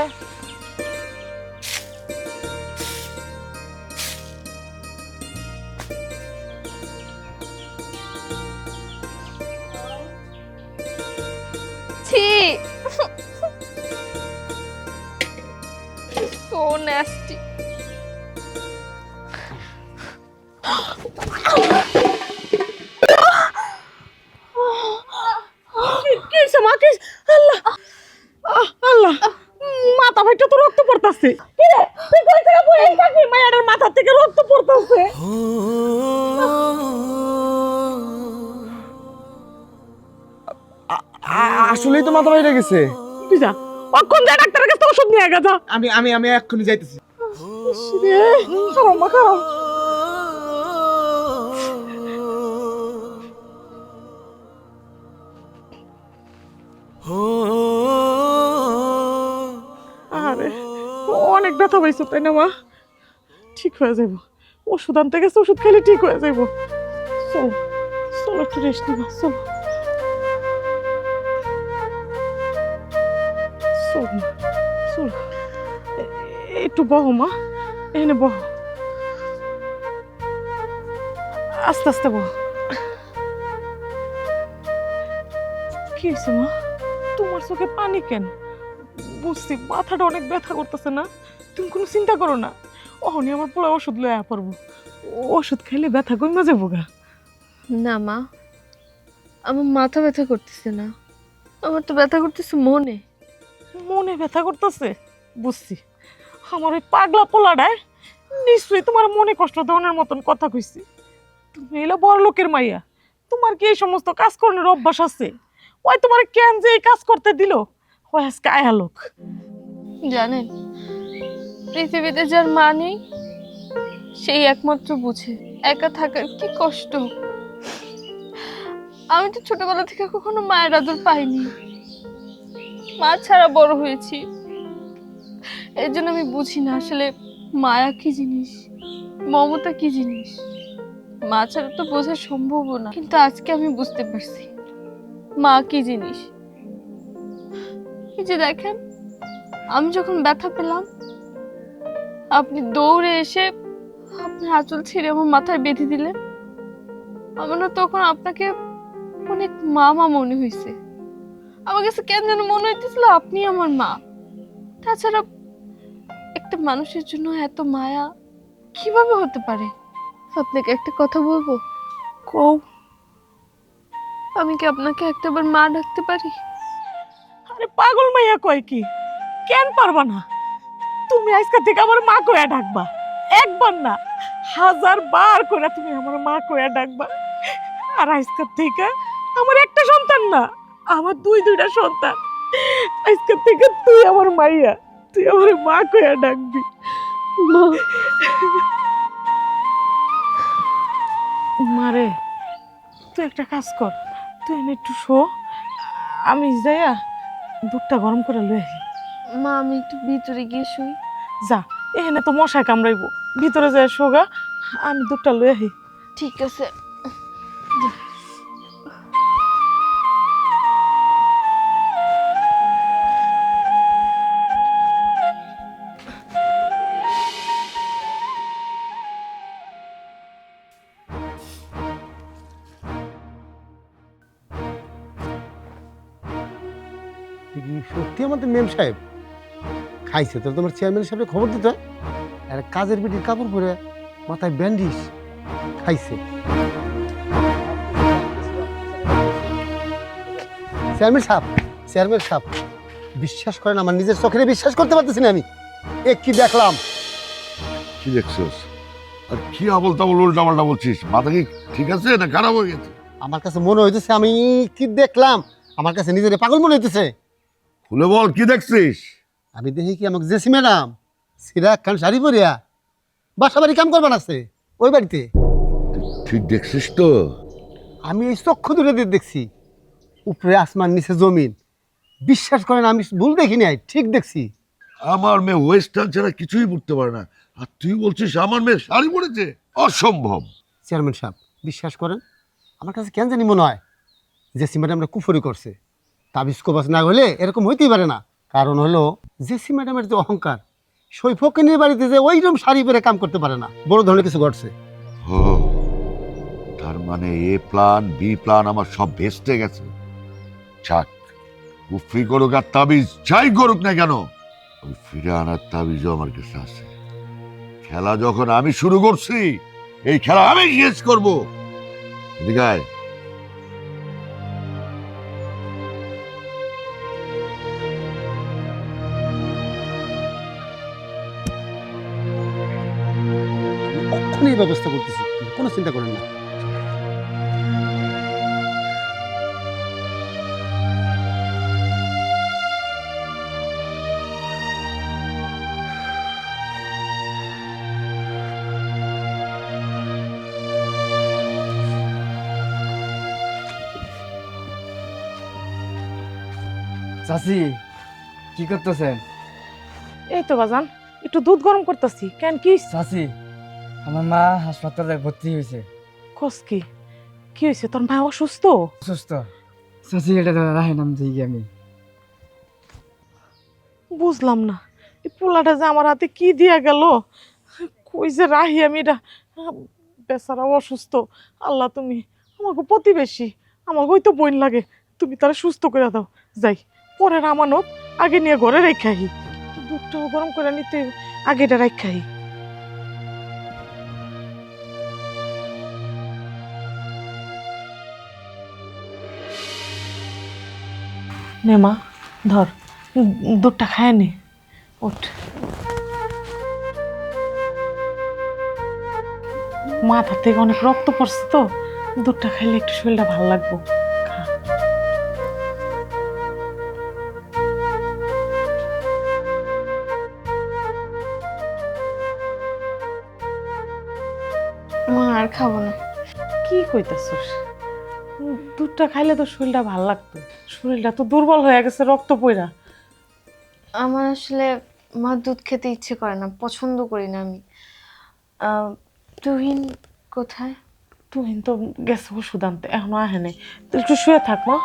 S1: ছি, so nasty.
S5: কি হইছে মা? কি আল্লাহ আল্লাহ, মাথা ফাইটা তো রক্ত পড়তাছে। কি রে তুই কই থেকে বই থাকি? মায়ের মাথা থেকে রক্ত পড়তাছে।
S2: আসলেই তো মাথা বাইরে গেছে।
S5: তুই যা, অক্ষণ যা ডাক্তারের কাছে ওষুধ নিয়ে গেছা।
S2: আমি আমি আমি এক্ষুনি যাইতেছি।
S5: রে খারাপ মা, খারাপ। আরে অনেক ব্যথা পাইছো তাই না মা? ঠিক হয়ে যাইব, ওষুধ আনতে গেছে, ওষুধ খেলে ঠিক হয়ে যাইব। চলো চলো, একটু রেস্ট নিবা। চলো চলো মা, চলো। একটু বহো মা, এখানে বহো, আস্তে আস্তে বহো। কি হয়েছে মা? তোমার চোখে পানি কেন? বুঝছি মাথাটা অনেক ব্যথা করতেছে না, তুমি কোনো চিন্তা করো না। অহনি আমার পুরো ওষুধ লয়া পড়বো, ওষুধ খাইলে ব্যথা কমে যাবো গা।
S1: না মা, আমার মাথা ব্যথা করতেছে না, আমার তো ব্যথা করতেছে মনে।
S5: মনে ব্যথা করতেছে? বুঝছি, আমার ওই পাগলা পোলাডায় নিশ্চয়ই তোমার মনে কষ্ট দেওয়ার মতন কথা কইছি। তুমি এলো বড় লোকের মাইয়া, তোমার কি এই সমস্ত কাজ করার অভ্যাস আছে? ওই তোমার কেন যে এই কাজ করতে দিল? ওই আজকে আয়া লোক।
S1: জানেন, পৃথিবীতে যার মা নেই সেই একমাত্র বুঝে একা থাকার কি কষ্ট। আমি তো ছোটবেলা থেকে কখনো মায়ের আদর পাইনি, মা ছাড়া বড় হয়েছি। এর জন্য আমি বুঝি না আসলে মায়া কি জিনিস, মমতা কি জিনিস। মা ছাড়া তো বোঝা সম্ভব না, কিন্তু আজকে আমি বুঝতে পারছি মা কি জিনিস। এই যে দেখেন, আমি যখন ব্যথা পেলাম, আপনি দৌড়ে এসে আপনার আঁচল ছিঁড়ে আমার মাথায় বেঁধে দিলেন। আমার না তখন আপনাকে অনেক মা মা মনে হয়েছে। আমার কাছে কেন যেন মনে হইতেছিল আপনি আমার মা। তাছাড়া একটা মানুষের জন্য এত মায়া কিভাবে হতে পারে? আপনাকে একটা কথা বলবো?
S5: কও।
S1: আমি কি আপনাকে একটাবার মা ডাকতে পারি?
S5: আরে পাগল মাইয়া কয় কি? কেন পারবা না? তুমি আজকে থেকে আমার মা কইয়া ডাকবা, একবার না 1000 বার করে তুমি আমার মা কইয়া ডাকবা। আর আজকে থেকে আমার একটা সন্তান না, আমার দুইটা সন্তান। আজকে থেকে তুই আমার মাইয়া, তুই আমার মা কইয়া ডাকবি। মারে, তুই একটা কাজ কর, তুই এনে একটু শো, আমি যাইয়া দুধটা গরম করে লই আসি।
S1: মা আমি একটু ভিতরে গিয়ে শুই।
S5: যা, এখানে তো মশায় কামড়াইব, ভিতরে যায় শোগা, আমি দুধটা লই আসি।
S1: ঠিক আছে।
S4: সত্যি আমাদের মেম সাহেব? খাইছে তো তোমার চেয়ারম্যান সাহেবের খবর দিতে হয়। আর কাজের বিটির কাপড় পরে মাথায় ব্যান্ডিজ খাইছে। চেয়ারম্যান সাহেব বিশ্বাস করেন, আমার নিজের চোখে বিশ্বাস করতে পারতেছি না আমি। কি দেখলাম?
S3: কি দেখছিস? আর কি আবল তাবল উল্টা পাল্টা বলছিস? মাথা কি ঠিক আছে না খারাপ হয়ে গেছে?
S4: আমার কাছে মনে হইতেছে আমি কি দেখলাম, আমার কাছে নিজের পাগল মনে হইতেছে।
S3: খুলে বল কি দেখছিস?
S4: আমি দেখি কি আমাকে জেসি ম্যাডাম সিরাক খান শাড়ি পরিয়া বাসা বাড়ি কাম করবার আছে ওই বাড়িতে।
S3: ঠিক দেখছিস তো?
S4: আমি এই চক্ষু দূরে দিয়ে দেখছি, উপরে আসমান নিচে জমিন। বিশ্বাস করেন আমি ভুল দেখি নাই, ঠিক দেখছি।
S3: আমার মেয়ে ওয়েস্টার্ন ছাড়া কিছুই পড়তে পারে না, আর তুই বলছিস আমার মেয়ে শাড়ি পরেছে? অসম্ভব।
S4: চেয়ারম্যান সাহেব বিশ্বাস করেন, আমার কাছে কেন জানি মনে হয় জেসি ম্যাডামরা কুফরি করছে। তাবিজ কবাজ না হলে এরকম হইতেই পারে না। কারণ হলো জেসি ম্যাডামের যে অহংকার, সই ফকিনের বাড়িতে যে ওইরকম শাড়ি পরে কাম করতে পারে না, বড় ধরনের কিছু ঘটছে।
S3: ও, তার মানে এ প্ল্যান বি প্ল্যান আমার সব ভেস্তে গেছে। ছাক, কুফরি করুক আর তাবিজ যাই করুক না কেন, ওই ফিরে আনার তাবিজও আমার কাছে আছে। খেলা যখন আমি শুরু করছি, এই খেলা আমি শেষ করবো। এদিকে আয়।
S4: অক্ষণই ব্যবস্থা করতেছি, কোনো চিন্তা করেন না।
S6: চাচি কি করতেছেন?
S5: এই তো বাজান, একটু দুধ গরম করতেছি। কেন কি
S6: চাচি আমার মা হাসপাতালে ভর্তি হয়েছে।
S5: কস কি? কি হয়েছে? তোর মা অসুস্থ?
S6: অসুস্থ। চাচি এটা রাখেন আমি দিই আমি।
S5: বুঝলাম না, এই পোলাটা যে আমার হাতে কি দিয়া গেল, কই যে রাহি আমি এটা। বেচারা অসুস্থ। আল্লাহ, তুমি আমাকে প্রতিবেশী, আমাকে ওই তো বোন লাগে, তুমি তারা সুস্থ করে দাও। যাই পরের আমানত আগে নিয়ে ঘরে রেখাই, দুধটাও গরম করে নিতে আগে এটা রেখাই। নে মা, ধর দুধটা খায় নে। ওঠ, মাথা থেকে অনেক রক্ত পড়ছে তো, দুধটা খাইলে একটু শরীরটা ভালো লাগবো। খা।
S1: মা আর খাবো না।
S5: কি কইতাছস? দুধটা খাইলে তো শরীরটা ভালো লাগতো, শরীরটা তো দুর্বল হয়ে গেছে রক্ত পইরা।
S1: আমার আসলে মা দুধ খেতে ইচ্ছে করে না, পছন্দ করি না আমি। তুহিন কোথায়?
S5: তুই তো গেছে ওষুধ আনতে, এখনো আহে নাই। তুই একটু শুয়ে থাক মা।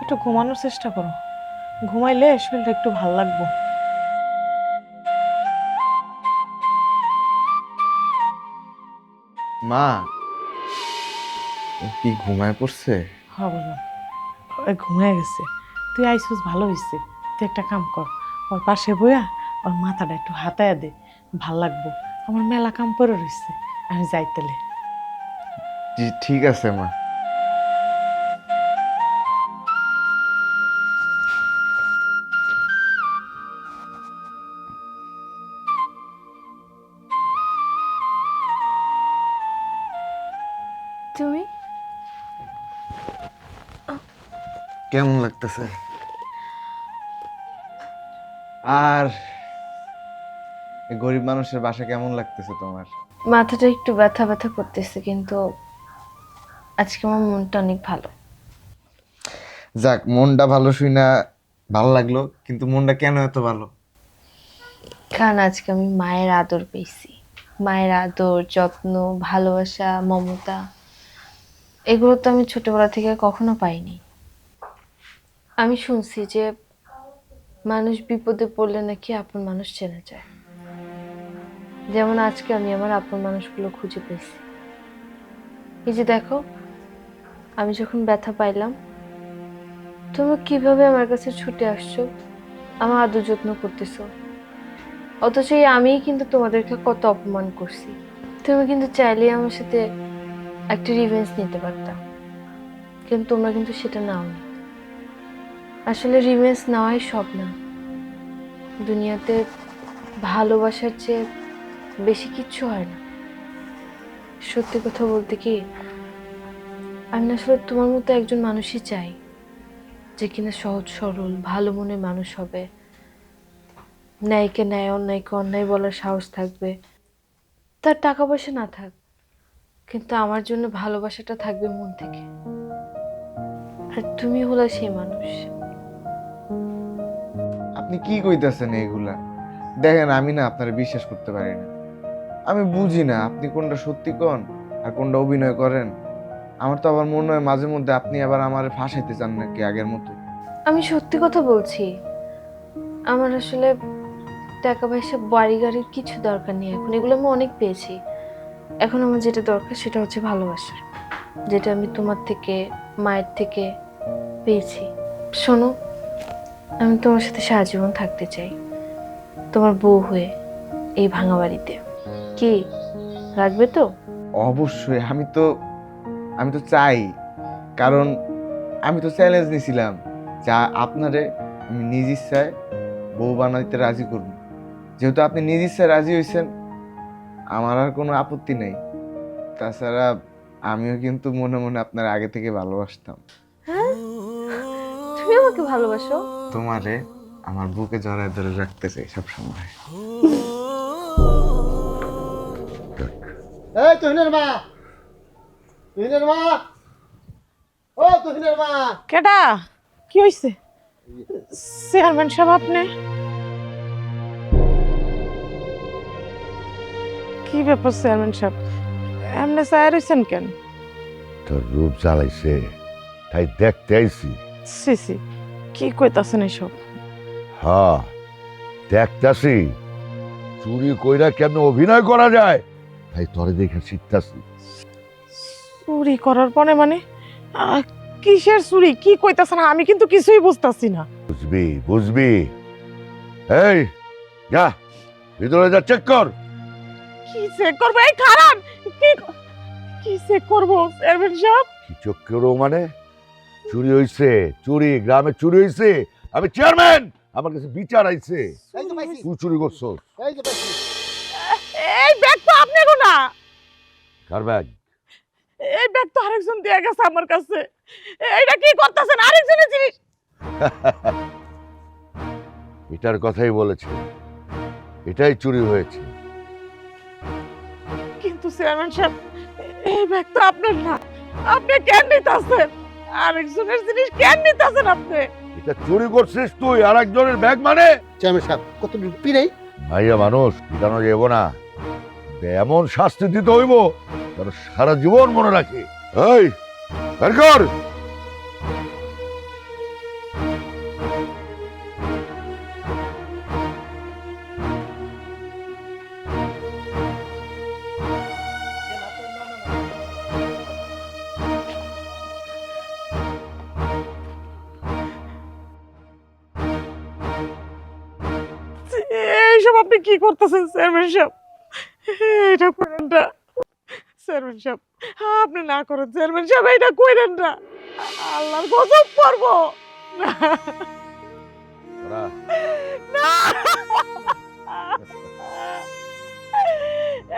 S5: একটু ঘুমানোর চেষ্টা করো, ঘুমাইলে শরীরটা একটু ভালো লাগবো।
S2: মা ও কি ঘুমায় পড়ছে?
S5: হবে না, ওই ঘুমায় গেছে। তুই আইসুস ভালো হয়েছে। তুই একটা কাম কর, ওর পাশে বইয়া ওর মাথাটা একটু হাতায়া দে, ভাল লাগবো। আমার মেলা কাম করে রয়েছে, আমি যাইতেলে।
S2: জি ঠিক আছে মা।
S1: তুমি
S2: কেমন লাগতেছে? আর এই গরিব মানুষের বাসা কেমন লাগতেছে তোমার?
S1: মাথাটা একটু ব্যথা ব্যথা করতেছে, কিন্তু আজকে আমার মনটা অনেক ভালো।
S2: যাক, মনটা ভালো শুই না ভালো লাগলো, কিন্তু মনটা কেন এত ভালো?
S1: কারণ আজকে আমি মায়ের আদর পেয়েছি। মায়ের আদর, যত্ন, ভালোবাসা, মমতা, এগুলো তো আমি ছোটবেলা থেকে কখনো পাইনি। আমি শুনছি যে মানুষ বিপদে পড়লে নাকি আপন মানুষ চেনা যায়। যেমন আজকে আমি আমার আপন মানুষগুলো খুঁজে পেয়েছি। এই যে দেখো, আমি যখন ব্যথা পাইলাম, তুমি কিভাবে আমার কাছে ছুটে আসছো, আমার আদর যত্ন করতেছো, অথচ এই আমিই কিন্তু তোমাদেরকে কত অপমান করছি। তুমি কিন্তু চাইলেই আমার সাথে একটা রিভেঞ্জ নিতে পারতাম, কিন্তু তোমরা কিন্তু সেটা নাওনি। আসলে রিভেঞ্জ নেওয়াই সব না, দুনিয়াতে ভালোবাসার চেয়ে বেশি কিচ্ছু হয় না। সত্যি কথা বলতে কি, আমি আসলে তোমার মতো একজন মানুষই চাই, যে কিনা সহজ সরল ভালো মনের মানুষ হবে, ন্যায়কে ন্যায় অন্যায়কে অন্যায় বলার সাহস থাকবে, তার টাকা পয়সা না থাক, কিন্তু আমার জন্য ভালোবাসাটা থাকবে মন থেকে। আর তুমি হলো সেই মানুষ।
S2: আপনি কি কইতাছেন এইগুলা? দেখেন, আমি না আপনার বিশ্বাস করতে পারি না। আমি বুঝি না আপনি কোনটা সত্যি কন আর কোনটা অভিনয় করেন। আমার তো আবার মনে হয় মাঝে মধ্যে আপনি আবার আমার ফাঁসাইতে চান নাকি আগের মতো।
S1: আমি সত্যি কথা বলছি, আমার আসলে টাকা পয়সা বাড়ি গাড়ির কিছু দরকার নেই এখন, এগুলো আমি অনেক পেয়েছি। এখন আমার যেটা দরকার সেটা হচ্ছে ভালোবাসা, যেটা আমি তোমার থেকে, মায়ের থেকে পেয়েছি। শোনো, আমি তোমার সাথে সারা জীবন থাকতে চাই, তোমার বউ হয়ে এই ভাঙা বাড়িতে। কি লাগবে তো?
S2: অবশ্যই, আমি তো চাই, কারণ আমি তো চ্যালেঞ্জ নিছিলাম যা আপনারে আমি নিজ ইচ্ছায় বউ বানাইতে রাজি করব। যেহেতু আপনি নিজ ইচ্ছায় রাজি হয়েছেন, আমার আর কোনো আপত্তি নেই। তাছাড়া আমিও কিন্তু মনে মনে আপনার আগে থেকে ভালোবাসতাম।
S1: হ্যাঁ, তুমি আমাকে ভালোবাসো?
S2: তোমারে আমার বুকে জড়ায় ধরে রাখতে চাই সবসময়।
S4: এই তুহিনের মা, তুহিনের মা, ও তুহিনের মা।
S5: কেডা? কি হইছে? চেয়ারম্যান সাহেব আপনি? কি ব্যাপার চেয়ারম্যান সাহেব, এমনি চায় রইছেন কেন?
S3: তোর রূপ জ্বালাইছে, তাই দেখতে আইছি।
S5: সিসি, কি কইতাছেন এসব?
S3: হ্যাঁ, দেখতাছি চুরি কইরা কেন অভিনয় করা যায়, তাই তোরে দেখে শিখতাছি।
S5: চুরি করার পরে মানে কিসের চুরি? কি কইতাছেন? আমি কিন্তু কিছুই বুঝতাছি না।
S3: বুঝবি বুঝবি। এই যা ভিতরে যা, চেক কর।
S5: কি চেক করবো? এই খারাপ, কি চেক করবো চেয়ারম্যান সাহেব?
S3: কি চেক করো মানে? চুরি হইছে, চুরি গ্রামে চুরি হইছে, আমি চেয়ারম্যান, আমার কাছে বিচার আইছে।
S4: এই তো পাইছি,
S3: তুই চুরি করছস?
S4: এই যে পাইছি।
S5: এই ব্যাগ তো আপনার না।
S3: কার ব্যাগ?
S5: এই ব্যাগ তো আরেকজন দিয়ে গেছে আমার কাছে। এইটা কি করতেছেন? আরেকজনের জিনিস।
S3: এটার কথাই বলেছে, এটাই চুরি হয়েছে।
S5: কিন্তু চেয়ারম্যান সাহেব, এই ব্যাগ তো আপনার না, আপনি কেন নিতেছেন? আরেকজনের জিনিস কেন নিতেছেন আপনি?
S3: এটা চুরি করছিস তুই, আর একজনের ব্যাগ মানে?
S4: চেয়ারম্যান সাহেব, কত রুপি নেই?
S3: ভাইয়া মানুষ পিটানো যাব না, এমন শাস্তি দিতে হইব যেন সারা জীবন মনে রাখে। এই বের কর।
S5: এইসব আপনি কি করতেছেন চেয়ারম্যান সাহেব? এটা করেন না চেয়ারম্যান সাহেব, আপনি না করেন চেয়ারম্যান সাহেব, এটা করেন না, আল্লাহর গজব করবো না।
S3: ওরা
S5: না,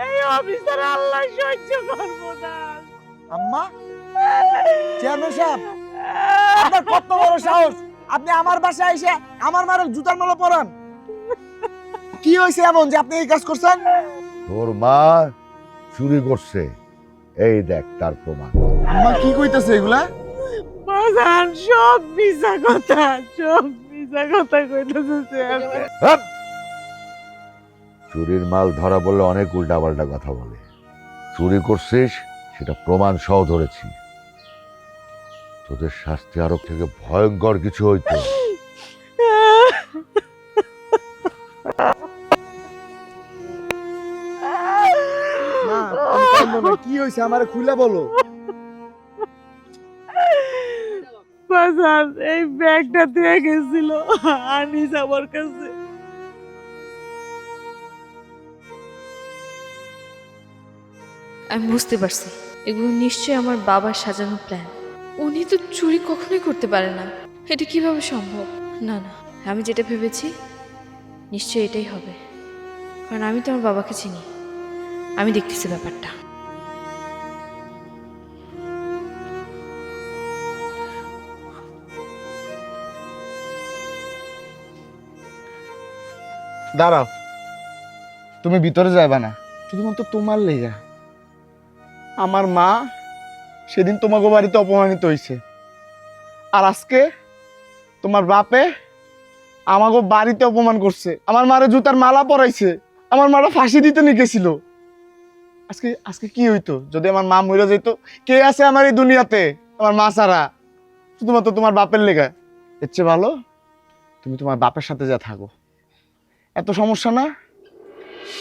S5: এই অফিসার আল্লাহ সহ্য করবো না।
S6: আম্মা, চেয়ারম্যান সাহেব, আপনার কত বড় সাহস! আপনি আমার বাসায় এসে আমার মায়ের জুতার মালা পরান। কি হয়েছে এমন যে আপনি এই কাজ করছেন?
S3: তোর মা চুরি করছে, এই দেখ তার প্রমাণ।
S2: আম্মা কি কইতাছে এগুলা?
S5: বাজান সব মিছা কথা, সব মিছা কথা কইতেছে চেয়ারম্যান।
S3: হাপ! চুরির মাল ধরা বললে অনেক উল্টাপাল্টা কথা বলে। চুরি করছিস সেটা প্রমাণ সহ ধরেছি, তোদের শাস্তি আরো থেকে ভয়ঙ্কর কিছু হইতো।
S6: বুঝবো না কি হয়েছে আমারে খুলে বলো।
S5: বাজার এই ব্যাগটা দিয়ে গেছিল আনিস আমার কাছে।
S1: আমি বুঝতে পারছি এগুলো নিশ্চয়ই আমার বাবার সাজানো প্ল্যান। উনি তো চুরি কখনোই করতে পারে না, এটা কিভাবে সম্ভব? না না, আমি যেটা ভেবেছি নিশ্চয়ই এটাই হবে, কারণ আমি তো আমার বাবাকে চিনি। আমি দেখতেছি ব্যাপারটা।
S2: দাঁড়াও, তুমি ভিতরে যাবে না, শুধুমাত্র তোমার লেগা। আমার মা সেদিন তোমাকে বাড়িতে অপমানিত হয়েছে, আর আজকে তোমার বাপে আমাকে বাড়িতে অপমান করছে, আমার মারে জুতার মালা পরাইছে, আমার মারা ফাঁসি দিতে নিয়ে গেছিল। আজকে আজকে কি হইতো যদি আমার মা মরে যেত? কে আছে আমার এই দুনিয়াতে আমার মা ছাড়া? শুধুমাত্র তোমার বাপের লেগা। এর চেয়ে ভালো তুমি তোমার বাপের সাথে যা থাকো। এত সমস্যা না,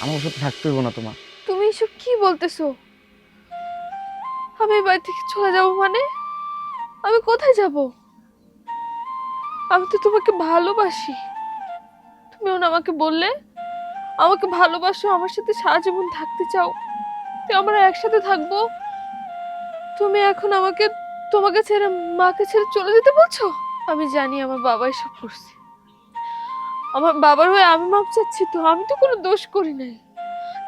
S2: আমার সাথে থাকতে হইব না তোমার।
S1: তুমি এসব কি বলতেছো? আমি এই বাড়ি থেকে চলে যাব মানে? আমি কোথায় যাব? আমি তো তোমাকে ভালোবাসি। তুমিও না আমাকে বললে আমাকে ভালোবাসো, আমার সাথে সারা জীবন থাকতে চাও, তো আমরা একসাথে থাকবো। তুমি এখন আমাকে তোমাকে ছেড়ে মাকে ছেড়ে চলে যেতে বলছো? আমি জানি আমার বাবা এসব করছে, আমার বাবার হয়ে আমি মাপ চাচ্ছি, তো আমি তো কোনো দোষ করি নাই।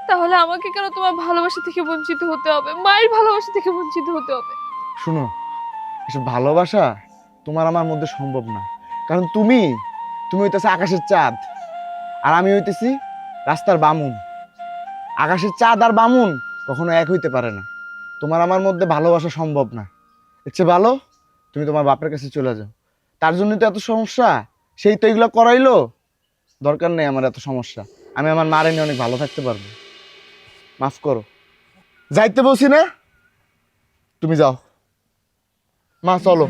S1: তাহলে আমাকে কেন তোমার ভালোবাসা থেকে বঞ্চিত হতে হবে, মায়ের ভালোবাসা থেকে বঞ্চিত হতে হবে?
S2: শুনো, এসব ভালোবাসা তোমার আমার মধ্যে সম্ভব না, কারণ তুমি তুমি হইতেছে আকাশের চাঁদ, আর আমি হইতেছি রাস্তার বামুন। আকাশের চাঁদ আর বামুন কখনো এক হইতে পারে না। তোমার আমার মধ্যে ভালোবাসা সম্ভব না। এর চেয়ে ভালো তুমি তোমার বাপের কাছে চলে যাও। তার জন্য তো এত সমস্যা, সেই তো এগুলো করাইলো। দরকার নেই আমার এত সমস্যা, আমি আমার মারে নিয়ে অনেক ভালো থাকতে পারবো। মাফ করো, যাইতে বলছি না, তুমি যাও। মা চলো।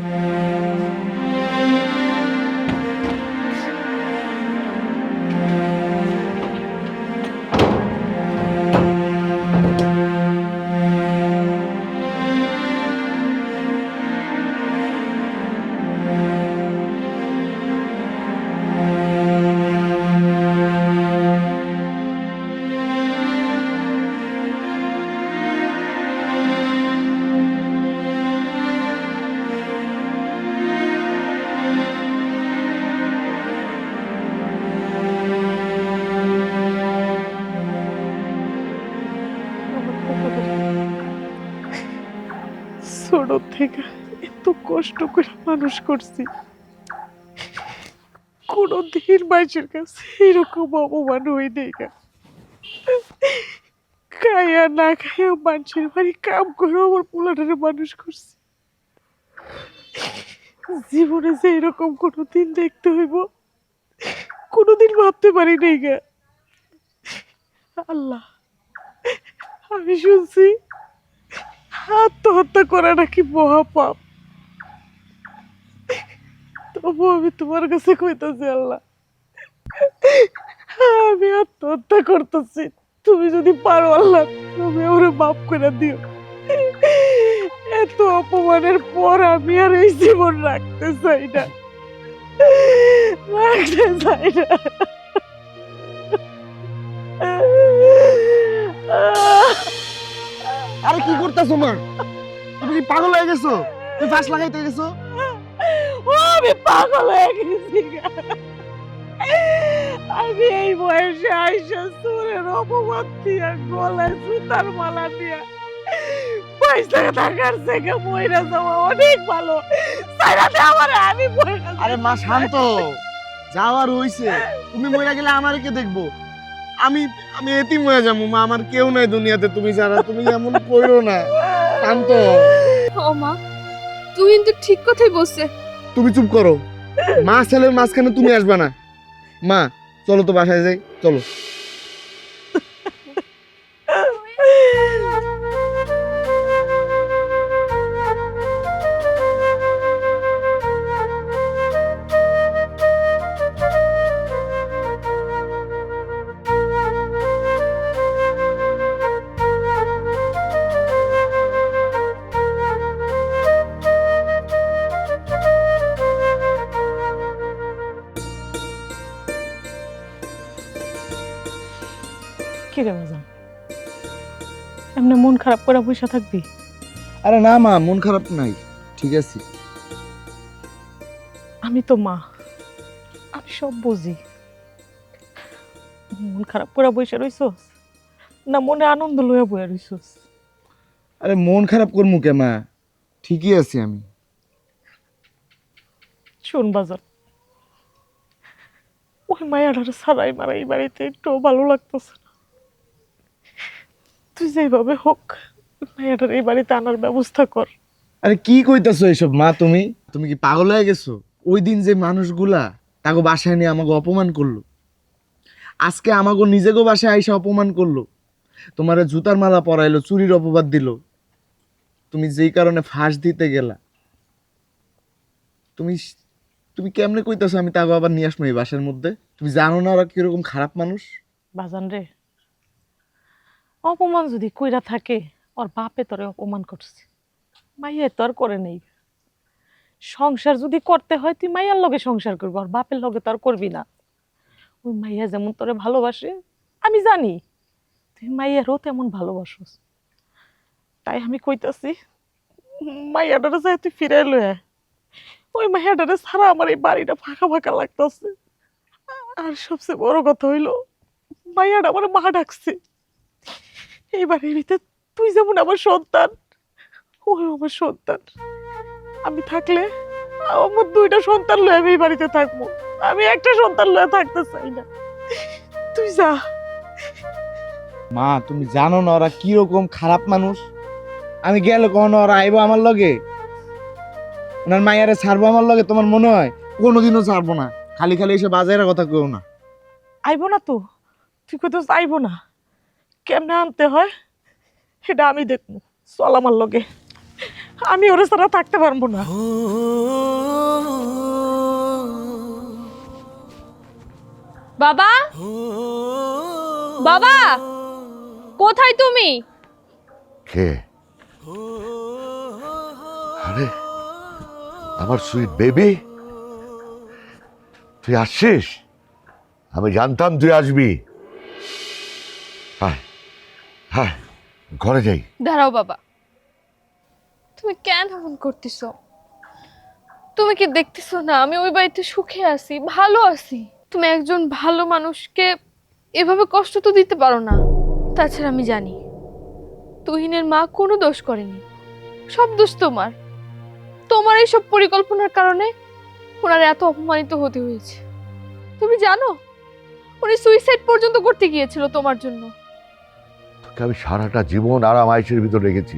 S5: ছোট থেকে এত কষ্ট করে মানুষ করছি, কোনদিন মানুষের কাছে এরকম অপমান হই নাই। খাইয়া না খাইয়া মানুষের বাড়ি কাম করে আমার পোলাটারে মানুষ করছি। জীবনে যে এরকম কোনোদিন দেখতে হইব কোনোদিন ভাবতে পারি নাই গা। আল্লাহ, আমি শুনছি আত্মহত্যা করা নাকি মহাপাপ, তবু আমি তোমার কাছে কইতাছি আল্লাহ, আমি আত্মহত্যা করতেছি। তুমি যদি পারো আল্লাহ, তুমি ওরে মাফ করে দিও। এত অপমানের পর আমি আর এই জীবন রাখতে চাই না, রাখতে চাই না।
S2: আরে কি করতেছো মা? তুমি কি পাগল হয়ে গেছো? তুমি ফাঁস লাগাইতে গেছো?
S5: ও আমি পাগল হয়ে গেছি গা। আমি এই বয়সে আইসা সুরের অপবাদ দিয়া গলায় সুতার মালা দিয়া পয়সা থাকার থেকে মইরা যাওয়া অনেক ভালো। সারাতে আমার আমি মইরা
S2: আরে মা শান্ত, যাওয়ার হইছে। তুমি মরে গেলে আমারে কে দেখবো? আমি আমি এতিম হয়ে যাবো মা, আমার কেউ নাই দুনিয়াতে তুমি ছাড়া। তুমি এমন কইরো না, শান্ত।
S1: ও মা, তুই কিন্তু ঠিক কথাই বলছে।
S2: তুমি চুপ করো। মা ছেলের মাঝখানে তুমি আসবে না। মা চলো তো বাসায় যাই, চলো।
S5: কি রে বাজান, এমনি মন খারাপ করে বসে থাকবি?
S2: আরে না মা, মন খারাপ নাই, ঠিক আছে।
S5: আমি তো মা, আমি সব বুঝি। মন খারাপ করে বসে রইছস না মনে আনন্দ লইয়া বইয়া রইছস?
S2: আরে মন খারাপ করমু কে মা, ঠিকই আছি আমি।
S5: শোন বাজার, ওই মায়াটার সারাই মারাই বাড়িতে একটু ভালো লাগতেছে না। তুই যেভাবে হোক মায়াটার এই বাড়িতে আনার ব্যবস্থা কর।
S2: আরে কি কইতাছো এসব মা? তুমি তুমি কি পাগল হয়ে গেছো? ওই দিন যে মানুষগুলা তাকে বাসায় নিয়ে আমাকে অপমান করলো, আজকে আমাকে নিজেকে বাসায় আইসা অপমান করলো, তোমারে জুতার মালা পরাইলো, চুরির অপবাদ দিল। তুমি যেই কারণে ফাঁস দিতে গেলা, তুমি তুমি কেমনে কইতাছো আমি তাকে আবার নিয়ে আসবো এই বাসার মধ্যে? তুমি জানো না ওরা কিরকম খারাপ মানুষ?
S5: বাজান রে, অপমান যদি কইরা থাকে, ওর বাপে তোরে অপমান করছে, মাইয়া তো আর করে নেই। সংসার যদি করতে হয় তুই মাইয়ার লগে সংসার করবি, ওর বাপের লগে তো আর করবি না। ওই মাইয়া যেমন তোরে ভালোবাসে আমি জানি, তুই মাইয়ারও তেমন ভালোবাসস। তাই আমি কইতাছি মাইয়াটারে যাই তুই ফিরে লয়ে আয়। ওই মাইয়াটারে ছাড়া আমার এই বাড়িটা ফাঁকা ফাঁকা লাগতেছে। আর সবচেয়ে বড় কথা হইলো, মাইয়াটা আমার মা ডাকছে। এই বাড়ির ভিতরে তুই যেমন আমার সন্তান, ওই আমার সন্তান। আমি থাকলে আমার দুইটা সন্তান লয়ে আমি এই বাড়িতে থাকবো, আমি একটা সন্তান লয়ে থাকতে চাই না। তুই যা।
S2: মা তুমি জানো না ওরা কিরকম খারাপ মানুষ? আমি গেলে কখনো ওরা আইবো আমার লগে? ওনার মাইয়ারে ছাড়বো আমার লগে তোমার মনে হয়? কোনোদিনও ছাড়বো না। খালি খালি এসে বাজারের কথা কেউ না।
S5: আইবো না তো? তুই কোথাও আইবো না? কেমনে আনতে হয় সেটা আমি দেখবো, চল আমার লগে। আমি ওরা ছাড়া থাকতে পারবো না।
S1: বাবা, বাবা, কোথায় তুমি?
S3: কে? আরে আমার সুইট বেবি, তুই আসছিস? আমি জানতাম তুই আসবি। হায় হায়, ঘরে যাই।
S1: দাঁড়াও বাবা, তুমি কেন এমন করতেছো? তুমি কি দেখতেছো না আমি ওই বাড়িতে সুখে আছি, ভালো আছি? তুমি একজন ভালো মানুষকে এভাবে কষ্ট তো দিতে পারো না। তাছাড়া আমি জানি তুহিনের মা কোনো দোষ করেনি, সব দোষ তোমার। তোমার এইসব পরিকল্পনার কারণে ওনার এত অপমানিত হতে হয়েছে। তুমি জানো উনি সুইসাইড পর্যন্ত করতে গিয়েছিল তোমার জন্য।
S3: তোকে আমি সারাটা জীবন আরাম আয়েশের ভিতর রেখেছি,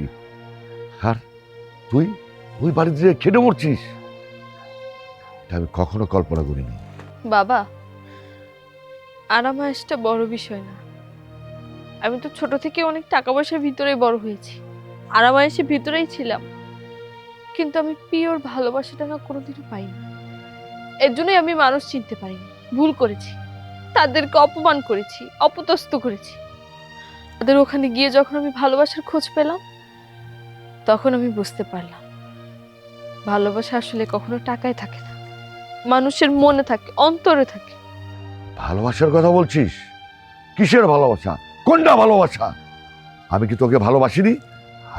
S3: আর তুই ওই বাড়িতে যে খেটে মরছিস, এটা আমি কখনো কল্পনা করিনি।
S1: বাবা, আরামায়েশটা বড় বিষয় না। আমি তো ছোট থেকে অনেক টাকা পয়সার ভিতরেই বড় হয়েছি, আরামায়েশের ভিতরেই ছিলাম, কিন্তু আমি পিওর ভালোবাসাটা না কোনোদিনও পাইনি। এর জন্যই আমি মানুষ চিনতে পারিনি, ভুল করেছি, তাদেরকে অপমান করেছি, অপদস্থ করেছি। তাদের ওখানে গিয়ে যখন আমি ভালোবাসার খোঁজ পেলাম, তখন আমি বুঝতে পারলাম ভালোবাসা আসলে কখনো টাকায় থাকে না, মানুষের মনে থাকে, অন্তরে থাকে।
S3: ভালোবাসার কথা বলছিস? কিসের ভালোবাসা? কোনটা ভালোবাসা? আমি কি তোকে ভালোবাসিনি?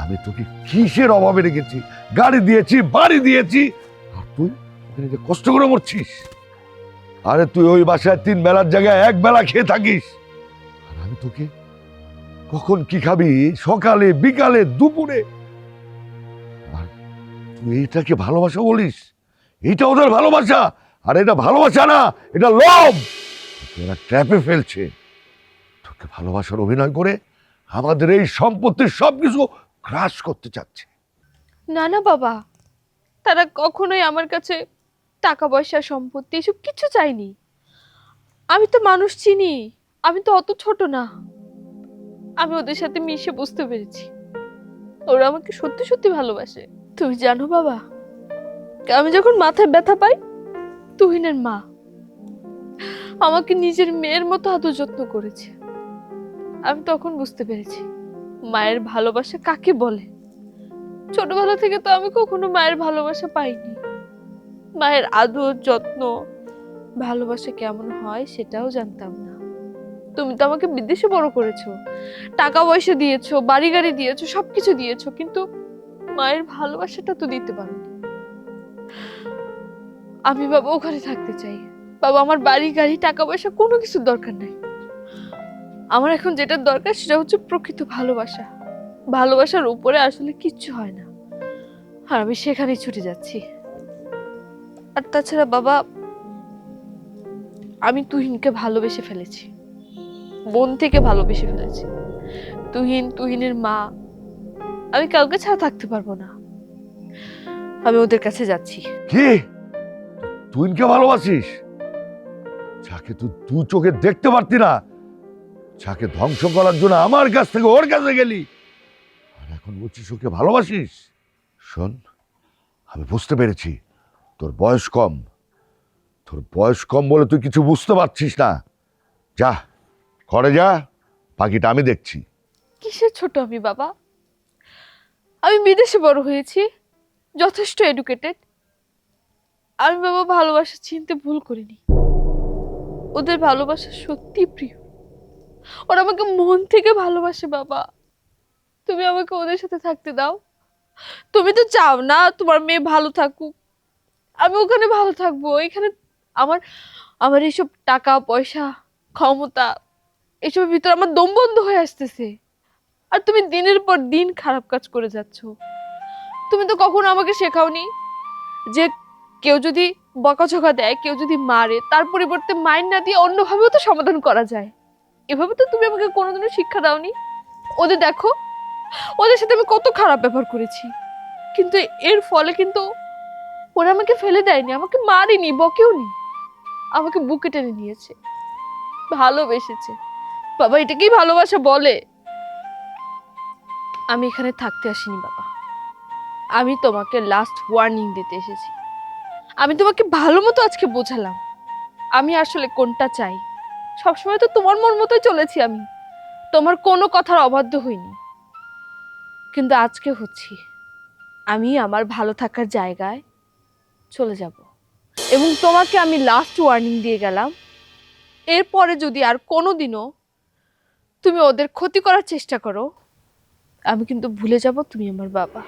S3: আমি তোকে কিসের অভাবে রেখেছি? গাড়ি দিয়েছি, বাড়ি দিয়েছি, আর তুই ওখানে যে কষ্ট করে মরছিস। আরে তুই ওই বাসায় 3 বেলার জায়গায় 1 বেলা খেয়ে থাকিস, আর আমি তোকে কখন কি খাবি, সকালে বিকালে দুপুরে, আর তুই এইটাকে ভালোবাসা বলিস? এইটা ওদের ভালোবাসা? আর এটা ভালোবাসা না, এটা লোভ। ওরা ট্র্যাপে ফেলছে, তোকে ভালোবাসার অভিনয় করে আমাদের এই সম্পত্তির সবকিছু গ্রাস করতে চাচ্ছে।
S1: না না বাবা, তারা কখনোই আমার কাছে টাকা পয়সা সম্পত্তি এসব কিছু চাইনি। আমি তো মানুষ চিনি, আমি তো অত ছোট না। আমি ওদের সাথে মিশে বুঝতে পেরেছি ওরা আমাকে সত্যি সত্যি ভালোবাসে। তুমি জানো বাবা, আমি যখন মাথায় ব্যথা পাই, তুহিনের মা আমাকে নিজের মেয়ের মতো আদর যত্ন করেছে। আমি তখন বুঝতে পেরেছি মায়ের ভালোবাসা কাকে বলে। ছোটবেলা থেকে তো আমি কখনো মায়ের ভালোবাসা পাইনি। মায়ের আদর যত্ন ভালোবাসা কেমন হয় সেটাও জানতাম না। তুমি তো আমাকে বিদেশে বড় করেছো, টাকা পয়সা দিয়েছো, বাড়ি গাড়ি দিয়েছো, সবকিছু দিয়েছো, কিন্তু মায়ের ভালোবাসাটা তো দিতে পারোনি। আমি বাবা ওখানে থাকতে চাই। বাবা, আমার বাড়ি গাড়ি টাকা পয়সা কোনো কিছুর দরকার নাই। আমার এখন যেটা দরকার সেটা হচ্ছে প্রকৃত ভালোবাসা। ভালোবাসার উপরে আসলে কিচ্ছু হয় না, আর আমি সেখানেই ছুটে যাচ্ছি। আর তাছাড়া বাবা, আমি তুহিনকে ভালোবেসে ফেলেছি, মন থেকে ভালোবেসে ফেলেছি। তুহিনের মা, আমি কাউকে ছাড়া থাকতে পারবো না। আমি ওদের কাছে যাচ্ছি।
S3: কি তুইকে ভালোবাসিস? যাকে তুই দু চোখে দেখতে পারতি না, যাকে ধ্বংস করার জন্য আমার কাছ থেকে ওর কাছে গেলি, আর এখন বলছিস ওকে ভালোবাসিস? শোন, আমি বুঝতে পেরেছি তোর বয়স কম। তোর বয়স কম বলে তুই কিছু বুঝতে পারছিস না। যা, ঘরে যা, বাকিটা আমি দেখছি।
S1: কিসের ছোট আমি বাবা? আমি বিদেশে বড় হয়েছি, যথেষ্ট এডুকেটেড। আমি বাবা ভালোবাসা চিনতে ভুল করিনি। ওদের ভালোবাসা সত্যি প্রিয়, ওরা আমাকে মন থেকে ভালোবাসে বাবা। তুমি আমাকে ওদের সাথে থাকতে দাও। তুমি তো চাও না তোমার মেয়ে ভালো থাকুক, আমি ওখানে ভালো থাকবো। এখানে আমার আমার এইসব টাকা পয়সা, ক্ষমতা, এসবের ভিতরে আমার দম বন্ধ হয়ে আসতেছে। আর তুমি দিনের পর দিন খারাপ কাজ করে যাচ্ছ। তুমি তো কখনো আমাকে শেখাওনি যে কেউ যদি বকাঝকা দেয়, কেউ যদি মারে, তার পরিবর্তে মাইন্ড না দিয়ে অন্যভাবেও তো সমাধান করা যায়। এভাবে তো তুমি আমাকে কোনোদিনও শিক্ষা দাওনি। ওদের দেখো, ওদের সাথে আমি কত খারাপ ব্যবহার করেছি, কিন্তু এর ফলে কিন্তু ওরা আমাকে ফেলে দেয়নি, আমাকে মারেনি, বকেওনি, আমাকে বুকে টেনে নিয়েছে, ভালোবেসেছে। বাবা, এটাকেই ভালোবাসা বলে? আমি এখানে থাকতে আসিনি বাবা, আমি তোমাকে লাস্ট ওয়ার্নিং দিতে এসেছি। আমি তোমাকে ভালো মতো আজকে বোঝালাম আমি আসলে কোনটা চাই। সবসময় তো তোমার মন মতোই চলেছি, আমি তোমার কোনো কথার অবাধ্য হইনি, কিন্তু আজকে হচ্ছি। আমি আমার ভালো থাকার জায়গায় চলে যাব, এবং তোমাকে আমি লাস্ট ওয়ার্নিং দিয়ে গেলাম, এরপরে যদি আর কোনোদিনও তুমি ওদের ক্ষতি করার চেষ্টা করো, আমি কিন্তু ভুলে যাব তুমি আমার বাবা।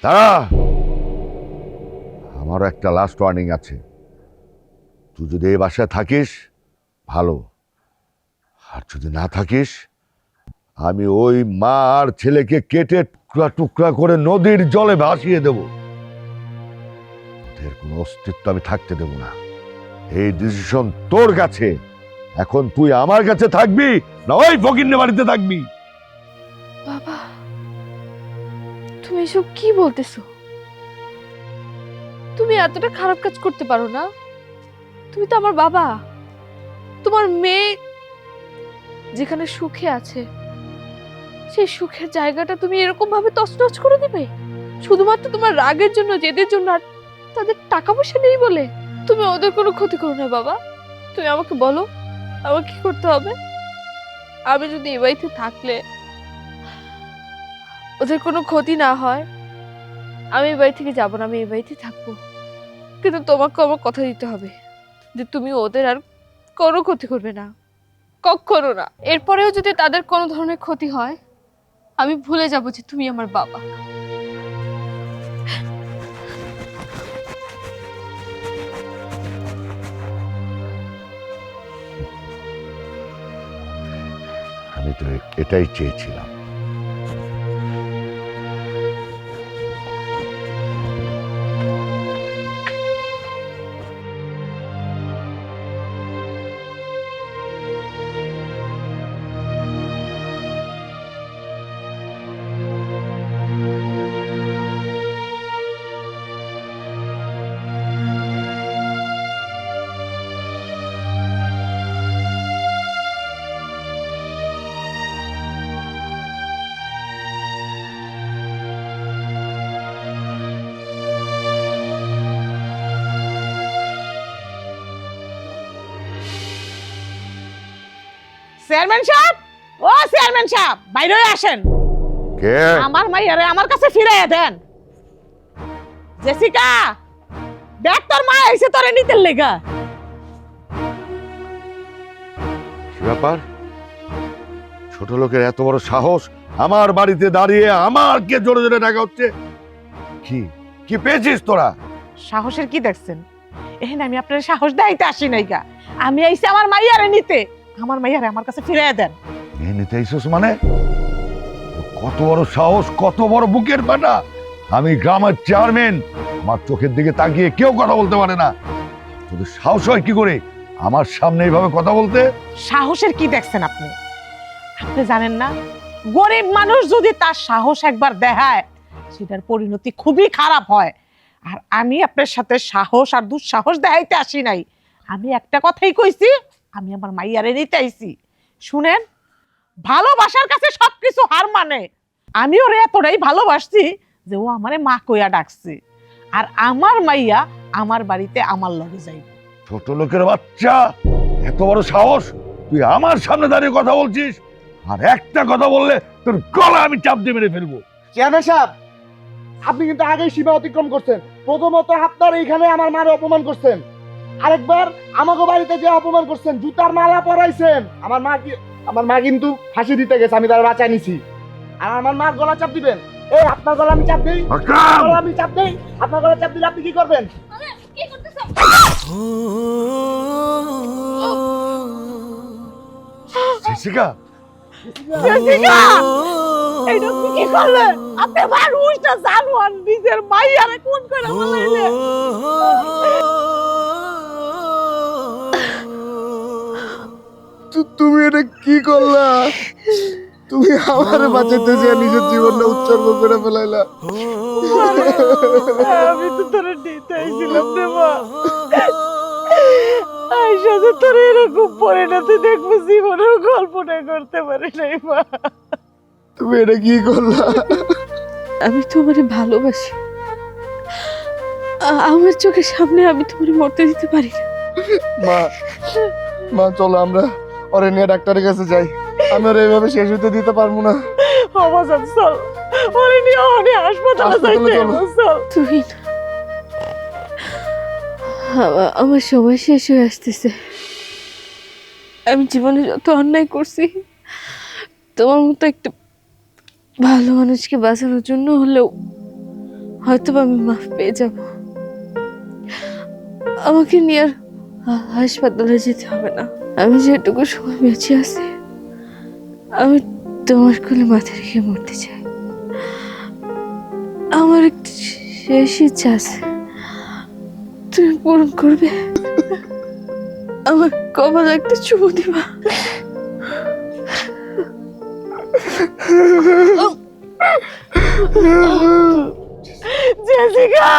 S3: দাঁড়া, আমারও একটা লাস্ট ওয়ার্নিং আছে। তুই যদি এই বাসায় থাকিস ভালো, আর যদি না থাকিস, আমি ওই মা আর ছেলেকে কেটে টুকরা টুকরা করে নদীর জলে ভাসিয়ে দেব। ওদের কোনো অস্তিত্ব আমি থাকতে দেব না। এই ডিসিশন তোর কাছে। এখন তুই আমার কাছে থাকবি না ওই ফকিন্নে বাড়িতে থাকবি?
S1: বাবা, তুমি এসব কি বলতেছো? তুমি এতটা খারাপ কাজ করতে পারো না? তুমি তো আমার বাবা। তোমার মেয়ে যেখানে সুখে আছে, সেই সুখের জায়গাটা তুমি এরকম ভাবে তছনছ করে দিবে শুধুমাত্র তোমার রাগের জন্য, জেদের জন্য, আর তাদের টাকা পয়সা নেই বলে? তুমি ওদের কোনো ক্ষতি করো না বাবা। তুমি আমাকে বলো আমার কি করতে হবে? আমি যদি এ বাড়িতে থাকলে ওদের কোনো ক্ষতি না হয়, আমি এই বাড়ি থেকে যাবো না, আমি এই বাড়িতে থাকবো। কিন্তু তোমাকে আমার কথা দিতে হবে যে তুমি ওদের আর কোনো ক্ষতি করবে না, কখনো না। এরপরেও যদি তাদের কোনো ধরনের ক্ষতি হয়, আমি ভুলে যাবো যে তুমি আমার বাবা।
S3: আমি তো এটাই চেয়েছিলাম।
S5: চেয়ারম্যান সাহেব, ও চেয়ারম্যান সাহেব, বাইরে আসেন।
S3: কে?
S5: আমার মাইয়ারে আমার কাছে ফিরাইয়া দেন। জেসিকা, দেখ তোর মা এসে তোরে নিতে লেগা।
S3: ব্যাপার? ছোট লোকের এত বড় সাহস, আমার বাড়িতে দাঁড়িয়ে আমাকে জোরে জোরে ডাকা হচ্ছে। কি কি পেয়েছিস তোরা?
S5: সাহসের কি দেখছেন? এখানে আমি আপনার সাহস দেখাইতে আসি নাই গা। আমি আইছি আমার মাইয়ারে নিতে। আমার মাইয়ারে আমার কাছে ফিরিয়ে দেন।
S3: এই নিতে আইসোস মানে? কত বড় সাহস, কত বড় বুকের ফাটা! আমি গ্রামের চেয়ারম্যান, আমার চোখের দিকে তাকিয়ে কেউ কথা বলতে পারে না। তোদের সাহস হয় কি করে আমার সামনে এইভাবে কথা বলতে?
S5: সাহসের কি দেখছেন আপনি? আপনি জানেন না, গরিব মানুষ যদি তার সাহস একবার দেখায় সেটার পরিণতি খুবই খারাপ হয়। আর আমি আপনার সাথে সাহস আর দুঃসাহস দেখাইতে আসি নাই। আমি একটা কথাই কইছি, আমি আমার মাইয়ারে নিতে আইছি। শুনেন, ভালোবাসার কাছে সবকিছু হার মানে। আমি ওরে এতটাই ভালোবাসছি যে ও আমারে মা কইয়া ডাকছে। আর আমার মাইয়া আমার বাড়িতে আমার লগে যাইবে।
S3: ছোট লোকের বাচ্চা, এত বড় সাহস! তুই আমার সামনে দাঁড়িয়ে কথা বলছিস, আর একটা কথা বললে তোর গলা আমি চাপ দিয়ে মেরে ফেলবো।
S6: চেয়ারম্যান সাহেব, আপনি কিন্তু আগেই সীমা অতিক্রম করছেন। প্রথমত আপনার এইখানে আমার মারে অপমান করছেন, আরেকবার আমাকে বাড়িতে যে অপমান করছেন, জুতার মালা পরাইছেন। আমার মা কিন্তু ফাঁসি দিতে গেছে, আমি তার বাঁচায় নিছি। আর আমার মার গলা চাপ দিবেন? এই আপনার গলা আমি চাপ দেই?
S3: আকরাম!
S6: গলা আমি চাপ দেই? আপনার গলা চাপ দিলে আপনি কি করবেন?
S1: কি করতেছো?
S3: জেসিকা,
S5: জেসিকা, এইটা আপনি কি করলেন? আপনি মানুষ না জানোয়ার, নিজের মাইয়ারে খুন করে ফেলাইলেন।
S2: তুমি এটা কি করলা? তুমি আমার বাঁচাতে যে নিজের জীবনটা উৎসর্গ করে ফেলাইলা।
S5: আমি তো তোর নিতে আইছিলাম রে মা। আইসা যে তোর এরকম পরিণতি দেখবো জীবনেও কল্পনা করতে পারি নাই মা।
S2: তুমি এটা কি করলা?
S1: আমি তোমারে ভালোবাসি। আমার চোখের সামনে আমি তোমারে মরতে দিতে পারি না।
S2: মা, মা চলো আমরা ওরে নিয়ে ডাক্তারের কাছে যাই। আমি ওর এইভাবে শেষ হতে দিতে পারবো না।
S5: অবসান চল, ওরে নিয়ে অনেক হাসপাতালে
S2: হাসপাতালে
S5: যাইতে
S2: চলো।
S5: হবে, চল।
S1: তুই আমার সময় শেষ হয়ে আসতেছে। আমি জীবনে যত অন্যায় করছি, তোমার মতো একটা ভালো মানুষকে বাঁচানোর জন্য হলেও হয়তো আমি মাফ পেয়ে যাব। আমাকে নিয়ে আর হাসপাতালে যেতে হবে না। আমি যেটুকু সময় বেঁচে আছি, আমি তোমার কোলে মাথা রেখে মরতে চাই। আমার একটা শেষ ইচ্ছা আছে, তুমি পূরণ করবে। আমার কপালে একটা চুমু দিবা।
S5: জেসিকা